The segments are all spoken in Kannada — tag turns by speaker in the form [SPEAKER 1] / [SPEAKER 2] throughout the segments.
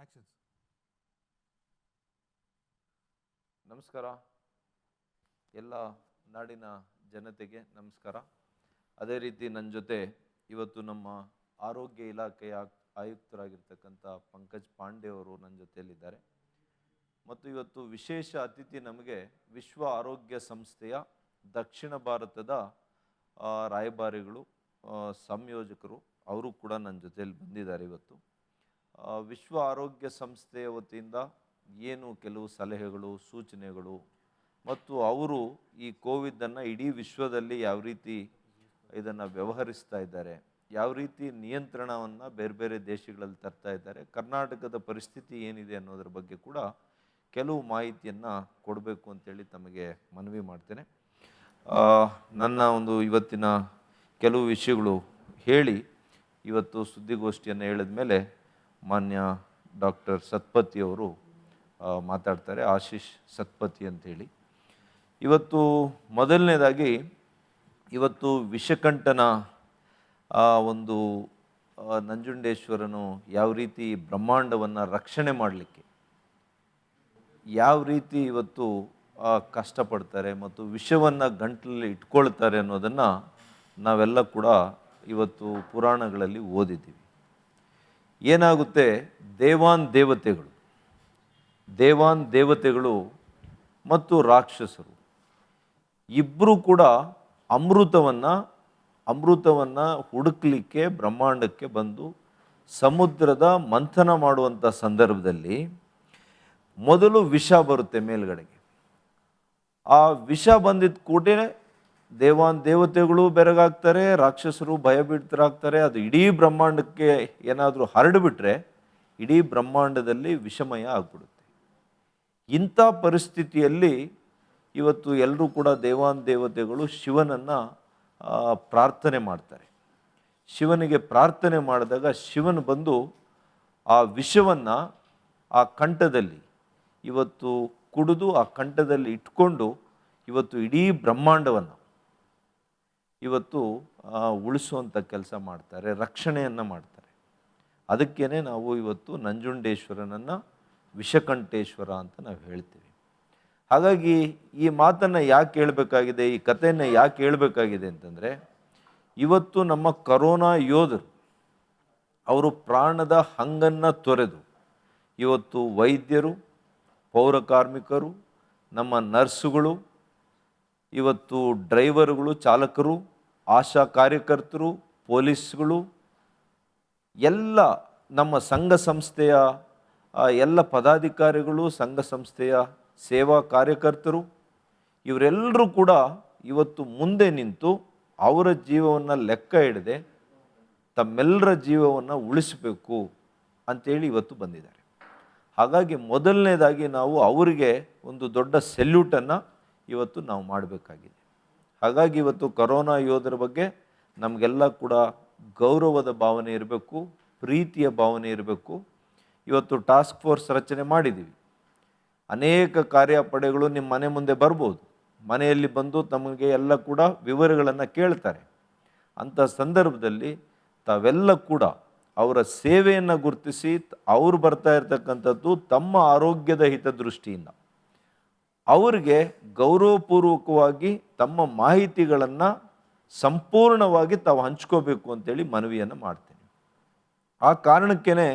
[SPEAKER 1] ಆಕ್ಷನ್ಸ್.
[SPEAKER 2] ನಮಸ್ಕಾರ. ಎಲ್ಲ ನಾಡಿನ ಜನತೆಗೆ ನಮಸ್ಕಾರ. ಅದೇ ರೀತಿ ನನ್ನ ಜೊತೆ ಇವತ್ತು ನಮ್ಮ ಆರೋಗ್ಯ ಇಲಾಖೆಯ ಆಯುಕ್ತರಾಗಿರ್ತಕ್ಕಂಥ ಪಂಕಜ್ ಪಾಂಡೆ ಅವರು ನನ್ನ ಜೊತೆಯಲ್ಲಿದ್ದಾರೆ. ಮತ್ತು ಇವತ್ತು ವಿಶೇಷ ಅತಿಥಿ ನಮಗೆ ವಿಶ್ವ ಆರೋಗ್ಯ ಸಂಸ್ಥೆಯ ದಕ್ಷಿಣ ಭಾರತದ ರಾಯಭಾರಿಗಳು, ಸಂಯೋಜಕರು, ಅವರು ಕೂಡ ನನ್ನ ಜೊತೆಯಲ್ಲಿ ಬಂದಿದ್ದಾರೆ. ಇವತ್ತು ವಿಶ್ವ ಆರೋಗ್ಯ ಸಂಸ್ಥೆಯ ವತಿಯಿಂದ ಏನು ಕೆಲವು ಸಲಹೆಗಳು, ಸೂಚನೆಗಳು ಮತ್ತು ಅವರು ಈ ಕೋವಿಡನ್ನು ಇಡೀ ವಿಶ್ವದಲ್ಲಿ ಯಾವ ರೀತಿ ಇದನ್ನು ವ್ಯವಹರಿಸ್ತಾ ಇದ್ದಾರೆ, ಯಾವ ರೀತಿ ನಿಯಂತ್ರಣವನ್ನು ಬೇರೆ ಬೇರೆ ದೇಶಗಳಲ್ಲಿ ತರ್ತಾ ಇದ್ದಾರೆ, ಕರ್ನಾಟಕದ ಪರಿಸ್ಥಿತಿ ಏನಿದೆ ಅನ್ನೋದ್ರ ಬಗ್ಗೆ ಕೂಡ ಕೆಲವು ಮಾಹಿತಿಯನ್ನು ಕೊಡಬೇಕು ಅಂತೇಳಿ ತಮಗೆ ಮನವಿ ಮಾಡ್ತೇನೆ. ನನ್ನ ಒಂದು ಇವತ್ತಿನ ಕೆಲವು ವಿಷಯಗಳು ಹೇಳಿ ಇವತ್ತು ಸುದ್ದಿಗೋಷ್ಠಿಯನ್ನು ಹೇಳಿದ ಮೇಲೆ ಮಾನ್ಯ ಡಾಕ್ಟರ್ ಸತ್ಪತಿ ಅವರು ಮಾತಾಡ್ತಾರೆ, ಆಶೀಶ್ ಸತ್ಪತಿ ಅಂಥೇಳಿ. ಇವತ್ತು ಮೊದಲನೇದಾಗಿ ಇವತ್ತು ವಿಷಕಂಠನ ಒಂದು ನಂಜುಂಡೇಶ್ವರನು ಯಾವ ರೀತಿ ಬ್ರಹ್ಮಾಂಡವನ್ನು ರಕ್ಷಣೆ ಮಾಡಲಿಕ್ಕೆ ಯಾವ ರೀತಿ ಇವತ್ತು ಕಷ್ಟಪಡ್ತಾರೆ ಮತ್ತು ವಿಷವನ್ನು ಗಂಟಲಲ್ಲಿ ಇಟ್ಕೊಳ್ತಾರೆ ಅನ್ನೋದನ್ನು ನಾವೆಲ್ಲ ಕೂಡ ಇವತ್ತು ಪುರಾಣಗಳಲ್ಲಿ ಓದಿದ್ದೀವಿ. ಏನಾಗುತ್ತೆ, ದೇವಾನ್ ದೇವತೆಗಳು ಮತ್ತು ರಾಕ್ಷಸರು ಇಬ್ಬರೂ ಕೂಡ ಅಮೃತವನ್ನು ಹುಡುಕ್ಲಿಕ್ಕೆ ಬ್ರಹ್ಮಾಂಡಕ್ಕೆ ಬಂದು ಸಮುದ್ರದ ಮಂಥನ ಮಾಡುವಂಥ ಸಂದರ್ಭದಲ್ಲಿ ಮೊದಲು ವಿಷ ಬರುತ್ತೆ ಮೇಲ್ಗಡೆಗೆ. ಆ ವಿಷ ಬಂದಿದ್ದ ಕೂಡಲೇ ದೇವತೆಗಳು ಬೆರಗಾಗ್ತಾರೆ, ರಾಕ್ಷಸರು ಭಯಭೀತರಾಗ್ತಾರೆ. ಅದು ಇಡೀ ಬ್ರಹ್ಮಾಂಡಕ್ಕೆ ಏನಾದರೂ ಹರಡಿಬಿಟ್ರೆ ಇಡೀ ಬ್ರಹ್ಮಾಂಡದಲ್ಲಿ ವಿಷಮಯ ಆಗ್ಬಿಡುತ್ತೆ. ಇಂಥ ಪರಿಸ್ಥಿತಿಯಲ್ಲಿ ಇವತ್ತು ಎಲ್ಲರೂ ಕೂಡ ದೇವತೆಗಳು ಶಿವನನ್ನು ಪ್ರಾರ್ಥನೆ ಮಾಡ್ತಾರೆ. ಶಿವನಿಗೆ ಪ್ರಾರ್ಥನೆ ಮಾಡಿದಾಗ ಶಿವನು ಬಂದು ಆ ವಿಷವನ್ನು ಆ ಕಂಠದಲ್ಲಿ ಇವತ್ತು ಕುಡಿದು ಆ ಕಂಠದಲ್ಲಿ ಇಟ್ಕೊಂಡು ಇವತ್ತು ಇಡೀ ಬ್ರಹ್ಮಾಂಡವನ್ನು ಇವತ್ತು ಉಳಿಸುವಂಥ ಕೆಲಸ ಮಾಡ್ತಾರೆ, ರಕ್ಷಣೆಯನ್ನು ಮಾಡ್ತಾರೆ. ಅದಕ್ಕೇ ನಾವು ಇವತ್ತು ನಂಜುಂಡೇಶ್ವರನನ್ನು ವಿಷಕಂಠೇಶ್ವರ ಅಂತ ನಾವು ಹೇಳ್ತೀವಿ. ಹಾಗಾಗಿ ಈ ಮಾತನ್ನು ಯಾಕೆ ಹೇಳಬೇಕಾಗಿದೆ, ಈ ಕಥೆಯನ್ನು ಯಾಕೆ ಹೇಳಬೇಕಾಗಿದೆ ಅಂತಂದರೆ, ಇವತ್ತು ನಮ್ಮ ಕರೋನಾ ಯೋಧರು ಅವರು ಪ್ರಾಣದ ಹಂಗನ್ನು ತೊರೆದು ಇವತ್ತು ವೈದ್ಯರು, ಪೌರ ಕಾರ್ಮಿಕರು, ನಮ್ಮ ನರ್ಸುಗಳು, ಇವತ್ತು ಡ್ರೈವರ್ಗಳು, ಚಾಲಕರು, ಆಶಾ ಕಾರ್ಯಕರ್ತರು, ಪೊಲೀಸ್ಗಳು, ಎಲ್ಲ ನಮ್ಮ ಸಂಘ ಸಂಸ್ಥೆಯ ಎಲ್ಲ ಪದಾಧಿಕಾರಿಗಳು, ಸಂಘ ಸಂಸ್ಥೆಯ ಸೇವಾ ಕಾರ್ಯಕರ್ತರು, ಇವರೆಲ್ಲರೂ ಕೂಡ ಇವತ್ತು ಮುಂದೆ ನಿಂತು ಅವರ ಜೀವವನ್ನು ಲೆಕ್ಕ ಹಿಡದೆ ತಮ್ಮೆಲ್ಲರ ಜೀವವನ್ನು ಉಳಿಸಬೇಕು ಅಂತೇಳಿ ಇವತ್ತು ಬಂದಿದ್ದಾರೆ. ಹಾಗಾಗಿ ಮೊದಲನೇದಾಗಿ ನಾವು ಅವರಿಗೆ ಒಂದು ದೊಡ್ಡ ಸೆಲ್ಯೂಟನ್ನು ಇವತ್ತು ನಾವು ಮಾಡಬೇಕಾಗಿದೆ. ಹಾಗಾಗಿ ಇವತ್ತು ಕರೋನಾ ಯೋಧರ ಬಗ್ಗೆ ನಮಗೆಲ್ಲ ಕೂಡ ಗೌರವದ ಭಾವನೆ ಇರಬೇಕು, ಪ್ರೀತಿಯ ಭಾವನೆ ಇರಬೇಕು. ಇವತ್ತು ಟಾಸ್ಕ್ ಫೋರ್ಸ್ ರಚನೆ ಮಾಡಿದ್ದೀವಿ. ಅನೇಕ ಕಾರ್ಯಪಡೆಗಳು ನಿಮ್ಮ ಮನೆ ಮುಂದೆ ಬರ್ಬೋದು, ಮನೆಯಲ್ಲಿ ಬಂದು ತಮಗೆ ಎಲ್ಲ ಕೂಡ ವಿವರಗಳನ್ನು ಕೇಳ್ತಾರೆ. ಅಂಥ ಸಂದರ್ಭದಲ್ಲಿ ತಾವೆಲ್ಲ ಕೂಡ ಅವರ ಸೇವೆಯನ್ನು ಗುರುತಿಸಿ ಅವರು ಬರ್ತಾ ಇರ್ತಕ್ಕಂಥದ್ದು ತಮ್ಮ ಆರೋಗ್ಯದ ಹಿತದೃಷ್ಟಿಯಿಂದ ಅವರಿಗೆ ಗೌರವಪೂರ್ವಕವಾಗಿ ತಮ್ಮ ಮಾಹಿತಿಗಳನ್ನು ಸಂಪೂರ್ಣವಾಗಿ ತಾವು ಹಂಚ್ಕೋಬೇಕು ಅಂತೇಳಿ ಮನವಿಯನ್ನು ಮಾಡ್ತೇನೆ. ಆ ಕಾರಣಕ್ಕೇ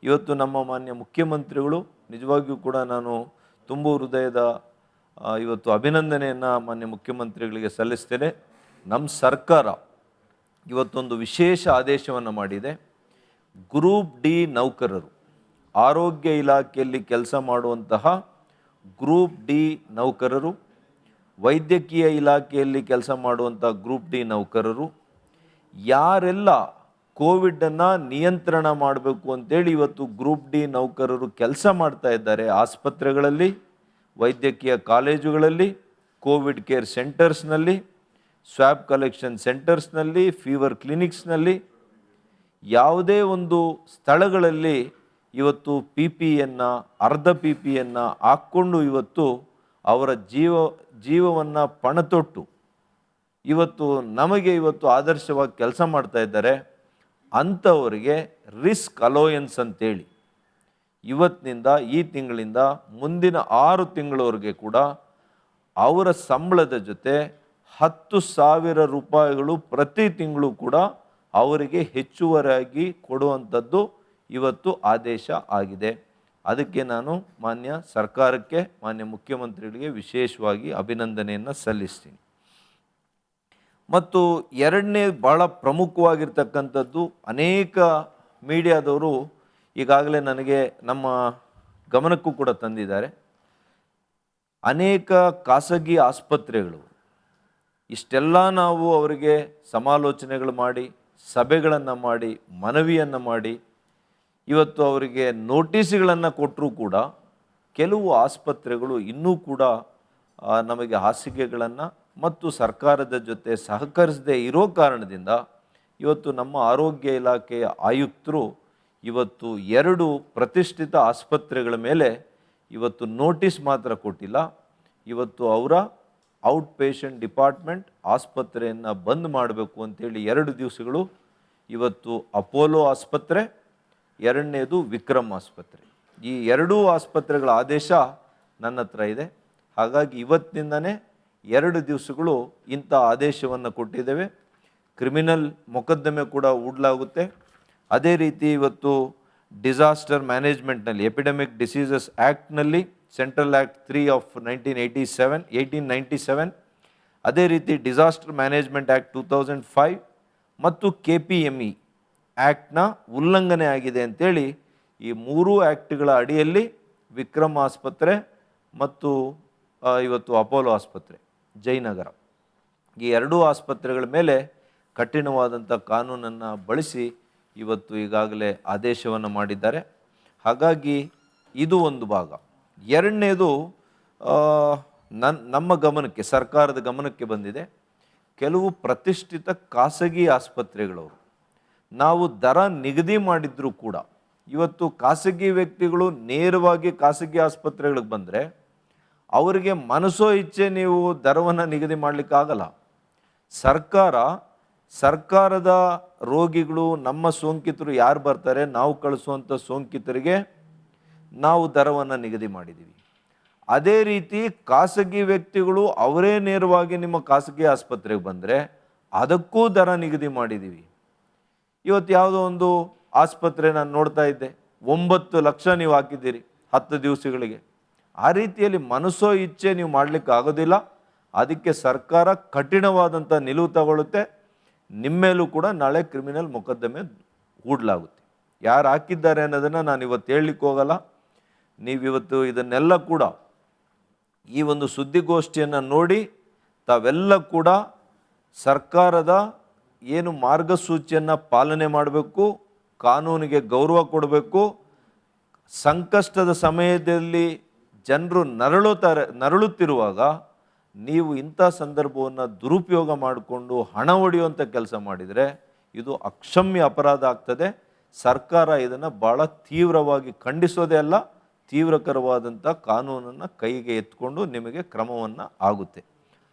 [SPEAKER 2] ಇವತ್ತು ನಮ್ಮ ಮಾನ್ಯ ಮುಖ್ಯಮಂತ್ರಿಗಳು, ನಿಜವಾಗಿಯೂ ಕೂಡ ನಾನು ತುಂಬ ಹೃದಯದ ಇವತ್ತು ಅಭಿನಂದನೆಯನ್ನು ಮಾನ್ಯ ಮುಖ್ಯಮಂತ್ರಿಗಳಿಗೆ ಸಲ್ಲಿಸ್ತೇನೆ. ನಮ್ಮ ಸರ್ಕಾರ ಇವತ್ತೊಂದು ವಿಶೇಷ ಆದೇಶವನ್ನು ಮಾಡಿದೆ. ಗ್ರೂಪ್ ಡಿ ನೌಕರರು, ಆರೋಗ್ಯ ಇಲಾಖೆಯಲ್ಲಿ ಕೆಲಸ ಮಾಡುವಂತಹ ಗ್ರೂಪ್ ಡಿ ನೌಕರರು, ವೈದ್ಯಕೀಯ ಇಲಾಖೆಯಲ್ಲಿ ಕೆಲಸ ಮಾಡುವಂಥ ಗ್ರೂಪ್ ಡಿ ನೌಕರರು, ಯಾರೆಲ್ಲ ಕೋವಿಡನ್ನು ನಿಯಂತ್ರಣ ಮಾಡಬೇಕು ಅಂತೇಳಿ ಇವತ್ತು ಗ್ರೂಪ್ ಡಿ ನೌಕರರು ಕೆಲಸ ಮಾಡ್ತಾ ಇದ್ದಾರೆ, ಆಸ್ಪತ್ರೆಗಳಲ್ಲಿ, ವೈದ್ಯಕೀಯ ಕಾಲೇಜುಗಳಲ್ಲಿ, ಕೋವಿಡ್ ಕೇರ್ ಸೆಂಟರ್ಸ್ನಲ್ಲಿ, ಸ್ವ್ಯಾಬ್ ಕಲೆಕ್ಷನ್ ಸೆಂಟರ್ಸ್ನಲ್ಲಿ, ಫೀವರ್ ಕ್ಲಿನಿಕ್ಸ್ನಲ್ಲಿ, ಯಾವುದೇ ಒಂದು ಸ್ಥಳಗಳಲ್ಲಿ ಇವತ್ತು PPEಯನ್ನು, ಅರ್ಧ PPEಯನ್ನು ಹಾಕ್ಕೊಂಡು ಇವತ್ತು ಅವರ ಜೀವವನ್ನು ಪಣತೊಟ್ಟು ಇವತ್ತು ನಮಗೆ ಇವತ್ತು ಆದರ್ಶವಾಗಿ ಕೆಲಸ ಮಾಡ್ತಾ ಇದ್ದಾರೆ. ಅಂಥವರಿಗೆ ರಿಸ್ಕ್ ಅಲೋಯನ್ಸ್ ಅಂತೇಳಿ ಇವತ್ತಿನಿಂದ ಈ ತಿಂಗಳಿಂದ ಮುಂದಿನ 6 ತಿಂಗಳವರೆಗೆ ಕೂಡ ಅವರ ಸಂಬಳದ ಜೊತೆ 10,000 ರೂಪಾಯಿಗಳು ಪ್ರತಿ ತಿಂಗಳು ಕೂಡ ಅವರಿಗೆ ಹೆಚ್ಚುವರಿಯಾಗಿ ಕೊಡುವಂಥದ್ದು ಇವತ್ತು ಆದೇಶ ಆಗಿದೆ. ಅದಕ್ಕೆ ನಾನು ಮಾನ್ಯ ಸರ್ಕಾರಕ್ಕೆ, ಮಾನ್ಯ ಮುಖ್ಯಮಂತ್ರಿಗಳಿಗೆ ವಿಶೇಷವಾಗಿ ಅಭಿನಂದನೆಯನ್ನು ಸಲ್ಲಿಸ್ತೀನಿ. ಮತ್ತು ಎರಡನೇ ಭಾಳ ಪ್ರಮುಖವಾಗಿರ್ತಕ್ಕಂಥದ್ದು, ಅನೇಕ ಮೀಡಿಯಾದವರು ಈಗಾಗಲೇ ನನಗೆ ನಮ್ಮ ಗಮನಕ್ಕೂ ಕೂಡ ತಂದಿದ್ದಾರೆ. ಅನೇಕ ಖಾಸಗಿ ಆಸ್ಪತ್ರೆಗಳು ಇಷ್ಟೆಲ್ಲ ನಾವು ಅವರಿಗೆ ಸಮಾಲೋಚನೆಗಳು ಮಾಡಿ, ಸಭೆಗಳನ್ನು ಮಾಡಿ, ಮನವಿಯನ್ನು ಮಾಡಿ, ಇವತ್ತು ಅವರಿಗೆ ನೋಟಿಸ್ಗಳನ್ನು ಕೊಟ್ಟರೂ ಕೂಡ ಕೆಲವು ಆಸ್ಪತ್ರೆಗಳು ಇನ್ನೂ ಕೂಡ ನಮಗೆ ಹಾಸಿಗೆಗಳನ್ನು ಮತ್ತು ಸರ್ಕಾರದ ಜೊತೆ ಸಹಕರಿಸದೇ ಇರೋ ಕಾರಣದಿಂದ ಇವತ್ತು ನಮ್ಮ ಆರೋಗ್ಯ ಇಲಾಖೆಯ ಆಯುಕ್ತರು ಇವತ್ತು 2 ಪ್ರತಿಷ್ಠಿತ ಆಸ್ಪತ್ರೆಗಳ ಮೇಲೆ ಇವತ್ತು ನೋಟಿಸ್ ಮಾತ್ರ ಕೊಟ್ಟಿಲ್ಲ, ಇವತ್ತು ಅವರ ಔಟ್ ಪೇಷಂಟ್ ಡಿಪಾರ್ಟ್ಮೆಂಟ್ ಆಸ್ಪತ್ರೆಯನ್ನು ಬಂದ್ ಮಾಡಬೇಕು ಅಂತೇಳಿ 2 ದಿವಸಗಳು ಇವತ್ತು ಅಪೋಲೋ ಆಸ್ಪತ್ರೆ, ಎರಡನೇದು ವಿಕ್ರಮ್ ಆಸ್ಪತ್ರೆ, ಈ 2 ಆಸ್ಪತ್ರೆಗಳ ಆದೇಶ ನನ್ನ ಹತ್ರ ಇದೆ. ಹಾಗಾಗಿ ಇವತ್ತಿನಿಂದನೇ 2 ದಿವಸಗಳು ಇಂಥ ಆದೇಶವನ್ನು ಕೊಟ್ಟಿದ್ದೇವೆ. ಕ್ರಿಮಿನಲ್ ಮೊಕದ್ದಮೆ ಕೂಡ ಹೂಡಲಾಗುತ್ತೆ. ಅದೇ ರೀತಿ ಇವತ್ತು ಡಿಸಾಸ್ಟರ್ ಮ್ಯಾನೇಜ್ಮೆಂಟ್ನಲ್ಲಿ, ಎಪಿಡೆಮಿಕ್ ಡಿಸೀಸಸ್ ಆ್ಯಕ್ಟ್ನಲ್ಲಿ, ಸೆಂಟ್ರಲ್ ಆ್ಯಕ್ಟ್ 3 ಆಫ್ 1897, ಅದೇ ರೀತಿ ಡಿಸಾಸ್ಟರ್ ಮ್ಯಾನೇಜ್ಮೆಂಟ್ ಆ್ಯಕ್ಟ್ 2005 ಮತ್ತು KPME ಆ್ಯಕ್ಟ್ನ ಉಲ್ಲಂಘನೆ ಆಗಿದೆ ಅಂತೇಳಿ ಈ 3 ಆ್ಯಕ್ಟ್ಗಳ ಅಡಿಯಲ್ಲಿ ವಿಕ್ರಮ್ ಆಸ್ಪತ್ರೆ ಮತ್ತು ಇವತ್ತು ಅಪೋಲೋ ಆಸ್ಪತ್ರೆ ಜಯನಗರ, ಈ 2 ಆಸ್ಪತ್ರೆಗಳ ಮೇಲೆ ಕಠಿಣವಾದಂಥ ಕಾನೂನನ್ನು ಬಳಸಿ ಇವತ್ತು ಈಗಾಗಲೇ ಆದೇಶವನ್ನು ಮಾಡಿದ್ದಾರೆ. ಹಾಗಾಗಿ ಇದು ಒಂದು ಭಾಗ. ಎರಡನೇದು ನಮ್ಮ ಗಮನಕ್ಕೆ, ಸರ್ಕಾರದ ಗಮನಕ್ಕೆ ಬಂದಿದೆ. ಕೆಲವು ಪ್ರತಿಷ್ಠಿತ ಖಾಸಗಿ ಆಸ್ಪತ್ರೆಗಳವರು ನಾವು ದರ ನಿಗದಿ ಮಾಡಿದರೂ ಕೂಡ ಇವತ್ತು ಖಾಸಗಿ ವ್ಯಕ್ತಿಗಳು ನೇರವಾಗಿ ಖಾಸಗಿ ಆಸ್ಪತ್ರೆಗಳಿಗೆ ಬಂದರೆ ಅವರಿಗೆ ಮನಸೋ ಇಚ್ಛೆ ನೀವು ದರವನ್ನು ನಿಗದಿ ಮಾಡಲಿಕ್ಕಾಗಲ್ಲ. ಸರ್ಕಾರದ ರೋಗಿಗಳು, ನಮ್ಮ ಸೋಂಕಿತರು ಯಾರು ಬರ್ತಾರೆ, ನಾವು ಕಳಿಸುವಂಥ ಸೋಂಕಿತರಿಗೆ ನಾವು ದರವನ್ನು ನಿಗದಿ ಮಾಡಿದ್ದೀವಿ. ಅದೇ ರೀತಿ ಖಾಸಗಿ ವ್ಯಕ್ತಿಗಳು ಅವರೇ ನೇರವಾಗಿ ನಿಮ್ಮ ಖಾಸಗಿ ಆಸ್ಪತ್ರೆಗೆ ಬಂದರೆ ಅದಕ್ಕೂ ದರ ನಿಗದಿ ಮಾಡಿದ್ದೀವಿ. ಇವತ್ತು ಯಾವುದೋ ಒಂದು ಆಸ್ಪತ್ರೆ ನಾನು ನೋಡ್ತಾ ಇದ್ದೆ, 9 ಲಕ್ಷ ನೀವು ಹಾಕಿದ್ದೀರಿ 10 ದಿವಸಗಳಿಗೆ. ಆ ರೀತಿಯಲ್ಲಿ ಮನಸೋ ಇಚ್ಛೆ ನೀವು ಮಾಡಲಿಕ್ಕೆ ಆಗೋದಿಲ್ಲ. ಅದಕ್ಕೆ ಸರ್ಕಾರ ಕಠಿಣವಾದಂಥ ನಿಲುವು ತಗೊಳ್ಳುತ್ತೆ. ನಿಮ್ಮೇಲೂ ಕೂಡ ನಾಳೆ ಕ್ರಿಮಿನಲ್ ಮೊಕದ್ದಮೆ ಹೂಡಲಾಗುತ್ತೆ. ಯಾರು ಹಾಕಿದ್ದಾರೆ ಅನ್ನೋದನ್ನು ನಾನು ಇವತ್ತು ಹೇಳಲಿಕ್ಕೆ ಹೋಗಲ್ಲ. ನೀವಿವತ್ತು ಇದನ್ನೆಲ್ಲ ಕೂಡ ಈ ಒಂದು ಸುದ್ದಿಗೋಷ್ಠಿಯನ್ನು ನೋಡಿ ತಾವೆಲ್ಲ ಕೂಡ ಸರ್ಕಾರದ ಏನು ಮಾರ್ಗಸೂಚಿಯನ್ನು ಪಾಲನೆ ಮಾಡಬೇಕು, ಕಾನೂನಿಗೆ ಗೌರವ ಕೊಡಬೇಕು. ಸಂಕಷ್ಟದ ಸಮಯದಲ್ಲಿ ಜನರು ನರಳುತ್ತಿರುವಾಗ ನೀವು ಇಂಥ ಸಂದರ್ಭವನ್ನು ದುರುಪಯೋಗ ಮಾಡಿಕೊಂಡು ಹಣ ಹೊಡೆಯುವಂಥ ಕೆಲಸ ಮಾಡಿದರೆ ಇದು ಅಕ್ಷಮ್ಯ ಅಪರಾಧ ಆಗ್ತದೆ. ಸರ್ಕಾರ ಇದನ್ನು ಭಾಳ ತೀವ್ರವಾಗಿ ಖಂಡಿಸೋದೇ ಅಲ್ಲ, ತೀವ್ರಕರವಾದಂಥ ಕಾನೂನನ್ನು ಕೈಗೆ ಎತ್ಕೊಂಡು ನಿಮಗೆ ಕ್ರಮವನ್ನು ಆಗುತ್ತೆ.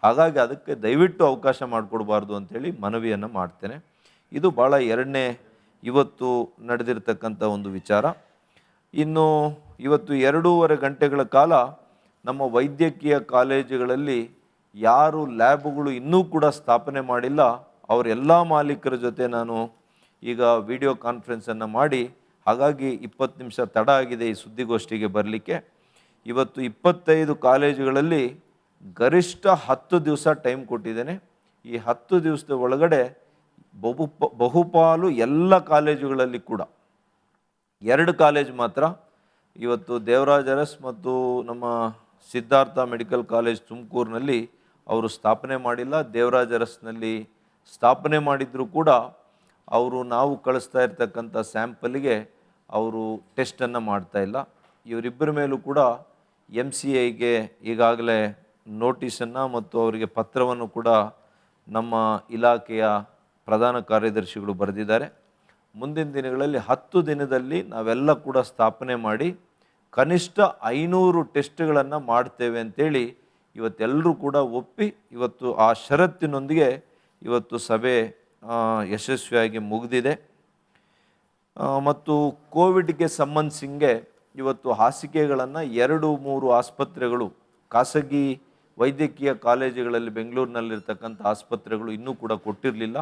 [SPEAKER 2] ಹಾಗಾಗಿ ಅದಕ್ಕೆ ದಯವಿಟ್ಟು ಅವಕಾಶ ಮಾಡಿಕೊಡ್ಬಾರ್ದು ಅಂಥೇಳಿ ಮನವಿಯನ್ನು ಮಾಡ್ತೇನೆ. ಇದು ಭಾಳ ಎರಡನೇ ಇವತ್ತು ನಡೆದಿರ್ತಕ್ಕಂಥ ಒಂದು ವಿಚಾರ. ಇನ್ನು ಇವತ್ತು 2.5 ಗಂಟೆಗಳ ಕಾಲ ನಮ್ಮ ವೈದ್ಯಕೀಯ ಕಾಲೇಜುಗಳಲ್ಲಿ ಯಾರು ಲ್ಯಾಬ್ಗಳು ಇನ್ನೂ ಕೂಡ ಸ್ಥಾಪನೆ ಮಾಡಿಲ್ಲ ಅವರೆಲ್ಲ ಮಾಲೀಕರ ಜೊತೆ ನಾನು ಈಗ ವಿಡಿಯೋ ಕಾನ್ಫರೆನ್ಸನ್ನು ಮಾಡಿ, ಹಾಗಾಗಿ 20 ನಿಮಿಷ ತಡ ಆಗಿದೆ ಈ ಸುದ್ದಿಗೋಷ್ಠಿಗೆ ಬರಲಿಕ್ಕೆ. ಇವತ್ತು 25 ಕಾಲೇಜುಗಳಲ್ಲಿ ಗರಿಷ್ಠ 10 ದಿವಸ ಟೈಮ್ ಕೊಟ್ಟಿದ್ದೇನೆ. ಈ 10 ದಿವಸದ ಒಳಗಡೆ ಬಹುಪಾಲು ಎಲ್ಲ ಕಾಲೇಜುಗಳಲ್ಲಿ ಕೂಡ 2 ಕಾಲೇಜು ಮಾತ್ರ ಇವತ್ತು ದೇವರಾಜ್ ಅರಸ್ ಮತ್ತು ನಮ್ಮ ಸಿದ್ಧಾರ್ಥ ಮೆಡಿಕಲ್ ಕಾಲೇಜ್ ತುಮಕೂರಿನಲ್ಲಿ ಅವರು ಸ್ಥಾಪನೆ ಮಾಡಿಲ್ಲ. ದೇವರಾಜ್ ಅರಸ್ನಲ್ಲಿ ಸ್ಥಾಪನೆ ಮಾಡಿದರೂ ಕೂಡ ಅವರು ನಾವು ಕಳಿಸ್ತಾ ಇರ್ತಕ್ಕಂಥ ಸ್ಯಾಂಪಲ್ಗೆ ಅವರು ಟೆಸ್ಟನ್ನು ಮಾಡ್ತಾಯಿಲ್ಲ. ಇವರಿಬ್ಬರ ಮೇಲೂ ಕೂಡ MCIಗೆ ಈಗಾಗಲೇ ನೋಟಿಸನ್ನು ಮತ್ತು ಅವರಿಗೆ ಪತ್ರವನ್ನು ಕೂಡ ನಮ್ಮ ಇಲಾಖೆಯ ಪ್ರಧಾನ ಕಾರ್ಯದರ್ಶಿಗಳು ಬರೆದಿದ್ದಾರೆ. ಮುಂದಿನ ದಿನಗಳಲ್ಲಿ 10 ದಿನದಲ್ಲಿ ನಾವೆಲ್ಲ ಕೂಡ ಸ್ಥಾಪನೆ ಮಾಡಿ ಕನಿಷ್ಠ 500 ಟೆಸ್ಟ್ಗಳನ್ನು ಮಾಡ್ತೇವೆ ಅಂತೇಳಿ ಇವತ್ತೆಲ್ಲರೂ ಕೂಡ ಒಪ್ಪಿ ಇವತ್ತು ಆ ಷರತ್ತಿನೊಂದಿಗೆ ಇವತ್ತು ಸಭೆ ಯಶಸ್ವಿಯಾಗಿ ಮುಗಿದಿದೆ. ಮತ್ತು ಕೋವಿಡ್ಗೆ ಸಂಬಂಧಿಸಿಂಗೆ ಇವತ್ತು ಹಾಸಿಗೆಗಳನ್ನು 2-3 ಆಸ್ಪತ್ರೆಗಳು, ಖಾಸಗಿ ವೈದ್ಯಕೀಯ ಕಾಲೇಜುಗಳಲ್ಲಿ ಬೆಂಗಳೂರಿನಲ್ಲಿರ್ತಕ್ಕಂಥ ಆಸ್ಪತ್ರೆಗಳು ಇನ್ನೂ ಕೂಡ ಕೊಟ್ಟಿರಲಿಲ್ಲ.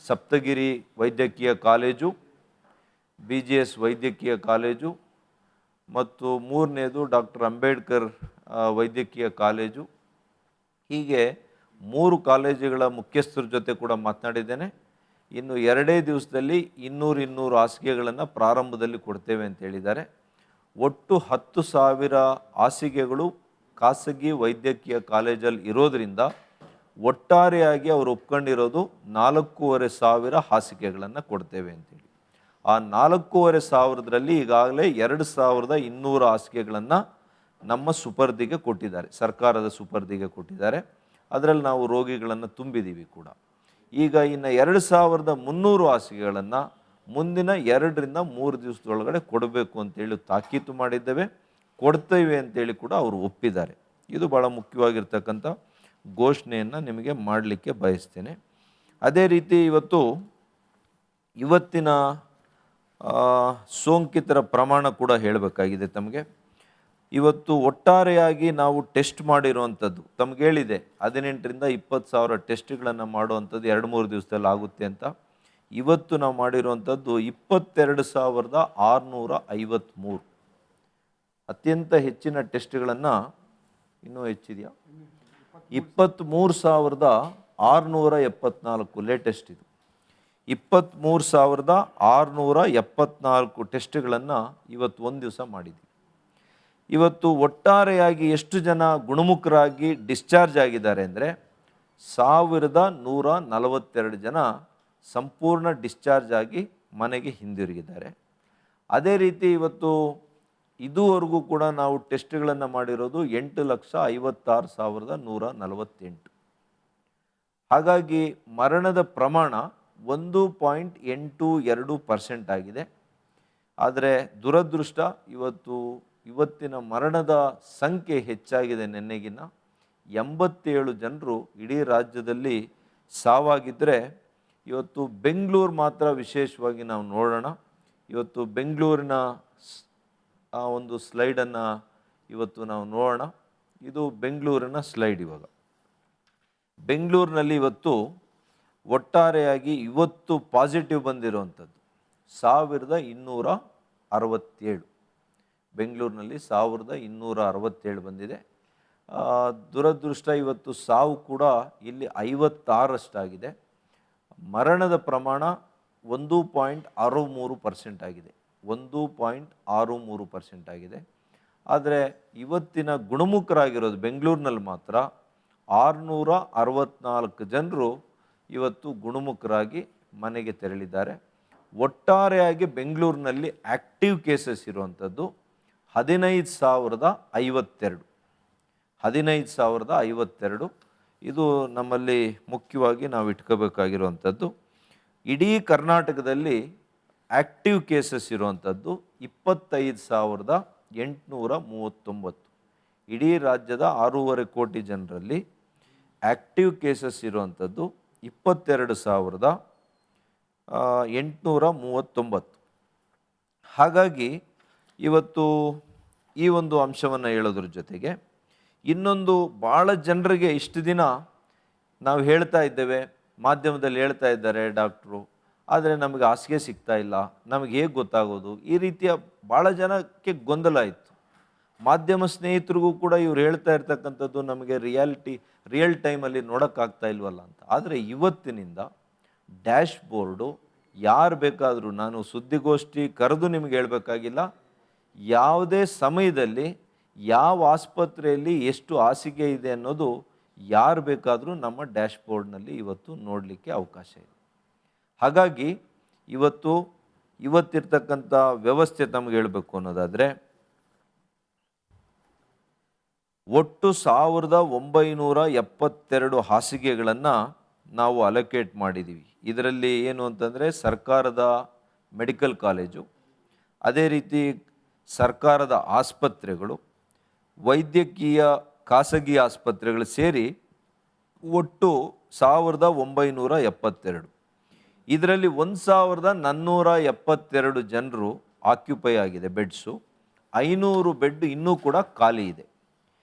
[SPEAKER 2] ಸಪ್ತಗಿರಿ ವೈದ್ಯಕೀಯ ಕಾಲೇಜು, BGS ವೈದ್ಯಕೀಯ ಕಾಲೇಜು ಮತ್ತು 3ನೇದು ಡಾಕ್ಟರ್ ಅಂಬೇಡ್ಕರ್ ವೈದ್ಯಕೀಯ ಕಾಲೇಜು. ಹೀಗೆ 3 ಕಾಲೇಜುಗಳ ಮುಖ್ಯಸ್ಥರ ಜೊತೆ ಕೂಡ ಮಾತನಾಡಿದ್ದೇನೆ. ಇನ್ನು 2 ದಿವಸದಲ್ಲಿ 200 ಹಾಸಿಗೆಗಳನ್ನು ಪ್ರಾರಂಭದಲ್ಲಿ ಕೊಡ್ತೇವೆ ಅಂತ ಹೇಳಿದ್ದಾರೆ. ಒಟ್ಟು 10,000 ಹಾಸಿಗೆಗಳು ಖಾಸಗಿ ವೈದ್ಯಕೀಯ ಕಾಲೇಜಲ್ಲಿ ಇರೋದರಿಂದ ಒಟ್ಟಾರೆಯಾಗಿ ಅವರು ಒಪ್ಕೊಂಡಿರೋದು 4,500 ಹಾಸಿಗೆಗಳನ್ನು ಕೊಡ್ತೇವೆ ಅಂತೇಳಿ. ಆ 4,500ರಲ್ಲಿ ಈಗಾಗಲೇ 2,200 ಹಾಸಿಗೆಗಳನ್ನು ನಮ್ಮ ಸುಪರ್ದಿಗೆ ಕೊಟ್ಟಿದ್ದಾರೆ, ಸರ್ಕಾರದ ಸುಪರ್ದಿಗೆ ಕೊಟ್ಟಿದ್ದಾರೆ. ಅದರಲ್ಲಿ ನಾವು ರೋಗಿಗಳನ್ನು ತುಂಬಿದ್ದೀವಿ ಕೂಡ. ಈಗ ಇನ್ನು 2,300 ಹಾಸಿಗೆಗಳನ್ನು ಮುಂದಿನ 2-3 ದಿವಸದೊಳಗಡೆ ಕೊಡಬೇಕು ಅಂತೇಳಿ ತಾಕೀತು ಮಾಡಿದ್ದೇವೆ. ಕೊಡ್ತೇವೆ ಅಂತೇಳಿ ಕೂಡ ಅವರು ಒಪ್ಪಿದ್ದಾರೆ. ಇದು ಭಾಳ ಮುಖ್ಯವಾಗಿರ್ತಕ್ಕಂಥ ಘೋಷಣೆಯನ್ನು ನಿಮಗೆ ಮಾಡಲಿಕ್ಕೆ ಬಯಸ್ತೇನೆ. ಅದೇ ರೀತಿ ಇವತ್ತಿನ ಸೋಂಕಿತರ ಪ್ರಮಾಣ ಕೂಡ ಹೇಳಬೇಕಾಗಿದೆ ತಮಗೆ. ಇವತ್ತು ಒಟ್ಟಾರೆಯಾಗಿ ನಾವು ಟೆಸ್ಟ್ ಮಾಡಿರುವಂಥದ್ದು ತಮಗೆ ಹೇಳಿದೆ, 18ರಿಂದ 20,000 ಟೆಸ್ಟ್ಗಳನ್ನು ಮಾಡುವಂಥದ್ದು 2-3 ದಿವಸದಲ್ಲಿ ಆಗುತ್ತೆ ಅಂತ. ಇವತ್ತು ನಾವು ಮಾಡಿರುವಂಥದ್ದು 22,653. ಅತ್ಯಂತ ಹೆಚ್ಚಿನ ಟೆಸ್ಟ್ಗಳನ್ನು, ಇನ್ನೂ ಹೆಚ್ಚಿದೆಯಾ, 23,674 ಲೇಟೆಸ್ಟ್ ಇದು. 23,674 ಟೆಸ್ಟ್ಗಳನ್ನು ಇವತ್ತು ಒಂದು ದಿವಸ ಮಾಡಿದ್ದೀವಿ. ಇವತ್ತು ಒಟ್ಟಾರೆಯಾಗಿ ಎಷ್ಟು ಜನ ಗುಣಮುಖರಾಗಿ ಡಿಸ್ಚಾರ್ಜ್ ಆಗಿದ್ದಾರೆ ಅಂದರೆ 1,142 ಜನ ಸಂಪೂರ್ಣ ಡಿಸ್ಚಾರ್ಜ್ ಆಗಿ ಮನೆಗೆ ಹಿಂದಿರುಗಿದ್ದಾರೆ. ಅದೇ ರೀತಿ ಇವತ್ತು ಇದುವರೆಗೂ ಕೂಡ ನಾವು ಟೆಸ್ಟ್ಗಳನ್ನು ಮಾಡಿರೋದು 8,56,148. ಹಾಗಾಗಿ ಮರಣದ ಪ್ರಮಾಣ 1.82% ಆಗಿದೆ. ಆದರೆ ದುರದೃಷ್ಟ ಇವತ್ತಿನ ಮರಣದ ಸಂಖ್ಯೆ ಹೆಚ್ಚಾಗಿದೆ. ನಿನ್ನೆಗಿನ 87 ಜನರು ಇಡೀ ರಾಜ್ಯದಲ್ಲಿ ಸಾವಾಗಿದ್ದರೆ ಇವತ್ತು ಬೆಂಗಳೂರು ಮಾತ್ರ ವಿಶೇಷವಾಗಿ ನಾವು ನೋಡೋಣ. ಇವತ್ತು ಬೆಂಗಳೂರಿನ ಒಂದು ಸ್ಲೈಡನ್ನು ಇವತ್ತು ನಾವು ನೋಡೋಣ. ಇದು ಬೆಂಗಳೂರಿನ ಸ್ಲೈಡ್. ಇವಾಗ ಬೆಂಗಳೂರಿನಲ್ಲಿ ಇವತ್ತು ಒಟ್ಟಾರೆಯಾಗಿ ಇವತ್ತು ಪಾಸಿಟಿವ್ ಬಂದಿರುವಂಥದ್ದು 1,267. ಬೆಂಗಳೂರಿನಲ್ಲಿ 1,267 ಬಂದಿದೆ. ದುರದೃಷ್ಟ ಇವತ್ತು ಸಾವು ಕೂಡ ಇಲ್ಲಿ 56ರಷ್ಟಾಗಿದೆ. ಮರಣದ ಪ್ರಮಾಣ 1.63% ಆಗಿದೆ. 1.63% ಆಗಿದೆ. ಆದರೆ ಇವತ್ತಿನ ಗುಣಮುಖರಾಗಿರೋದು ಬೆಂಗಳೂರಿನಲ್ಲಿ ಮಾತ್ರ 664 ಜನರು ಇವತ್ತು ಗುಣಮುಖರಾಗಿ ಮನೆಗೆ ತೆರಳಿದ್ದಾರೆ. ಒಟ್ಟಾರೆಯಾಗಿ ಬೆಂಗಳೂರಿನಲ್ಲಿ ಆ್ಯಕ್ಟಿವ್ ಕೇಸಸ್ ಇರುವಂಥದ್ದು 15,052. 15,052 ಇದು ನಮ್ಮಲ್ಲಿ ಮುಖ್ಯವಾಗಿ ನಾವು ಇಟ್ಕೋಬೇಕಾಗಿರುವಂಥದ್ದು. ಇಡೀ ಕರ್ನಾಟಕದಲ್ಲಿ ಆ್ಯಕ್ಟಿವ್ ಕೇಸಸ್ ಇರುವಂಥದ್ದು 25,839. ಇಡೀ ರಾಜ್ಯದ 6.5 ಕೋಟಿ ಜನರಲ್ಲಿ ಆ್ಯಕ್ಟಿವ್ ಕೇಸಸ್ ಇರುವಂಥದ್ದು 22,839. ಹಾಗಾಗಿ ಇವತ್ತು ಈ ಒಂದು ಅಂಶವನ್ನು ಹೇಳೋದ್ರ ಜೊತೆಗೆ ಇನ್ನೊಂದು ಭಾಳ ಜನರಿಗೆ ಇಷ್ಟು ದಿನ ನಾವು ಹೇಳ್ತಾ ಇದ್ದೇವೆ, ಮಾಧ್ಯಮದಲ್ಲಿ ಹೇಳ್ತಾ ಇದ್ದಾರೆ ಡಾಕ್ಟ್ರು, ಆದರೆ ನಮಗೆ ಹಾಸಿಗೆ ಸಿಗ್ತಾ ಇಲ್ಲ, ನಮಗೆ ಹೇಗೆ ಗೊತ್ತಾಗೋದು? ಈ ರೀತಿಯ ಭಾಳ ಜನಕ್ಕೆ ಗೊಂದಲ ಇತ್ತು. ಮಾಧ್ಯಮ ಸ್ನೇಹಿತರಿಗೂ ಕೂಡ ಇವ್ರು ಹೇಳ್ತಾ ಇರ್ತಕ್ಕಂಥದ್ದು ನಮಗೆ ರಿಯಲ್ ಟೈಮಲ್ಲಿ ನೋಡೋಕ್ಕಾಗ್ತಾ ಇಲ್ವಲ್ಲ ಅಂತ. ಆದರೆ ಇವತ್ತಿನಿಂದ ಡ್ಯಾಶ್ ಬೋರ್ಡು ಯಾರು ಬೇಕಾದರೂ, ನಾನು ಸುದ್ದಿಗೋಷ್ಠಿ ಕರೆದು ನಿಮಗೆ ಹೇಳಬೇಕಾಗಿಲ್ಲ, ಯಾವುದೇ ಸಮಯದಲ್ಲಿ ಯಾವ ಆಸ್ಪತ್ರೆಯಲ್ಲಿ ಎಷ್ಟು ಹಾಸಿಗೆ ಇದೆ ಅನ್ನೋದು ಯಾರು ಬೇಕಾದರೂ ನಮ್ಮ ಡ್ಯಾಶ್ ಬೋರ್ಡ್ನಲ್ಲಿ ಇವತ್ತು ನೋಡಲಿಕ್ಕೆ ಅವಕಾಶ ಇದೆ. ಹಾಗಾಗಿ ಇವತ್ತಿರ್ತಕ್ಕಂಥ ವ್ಯವಸ್ಥೆ ತಮಗೆ ಹೇಳಬೇಕು ಅನ್ನೋದಾದರೆ, ಒಟ್ಟು 1,972 ಹಾಸಿಗೆಗಳನ್ನು ನಾವು ಅಲೋಕೇಟ್ ಮಾಡಿದ್ದೀವಿ. ಇದರಲ್ಲಿ ಏನು ಅಂತಂದರೆ ಸರ್ಕಾರದ ಮೆಡಿಕಲ್ ಕಾಲೇಜು, ಅದೇ ರೀತಿ ಸರ್ಕಾರದ ಆಸ್ಪತ್ರೆಗಳು, ವೈದ್ಯಕೀಯ ಖಾಸಗಿ ಆಸ್ಪತ್ರೆಗಳು ಸೇರಿ ಒಟ್ಟು 1,972. ಇದರಲ್ಲಿ 1,472 ಜನರು ಆಕ್ಯುಪೈ ಆಗಿದೆ ಬೆಡ್ಸು. 500 ಬೆಡ್ ಇನ್ನೂ ಕೂಡ ಖಾಲಿ ಇದೆ.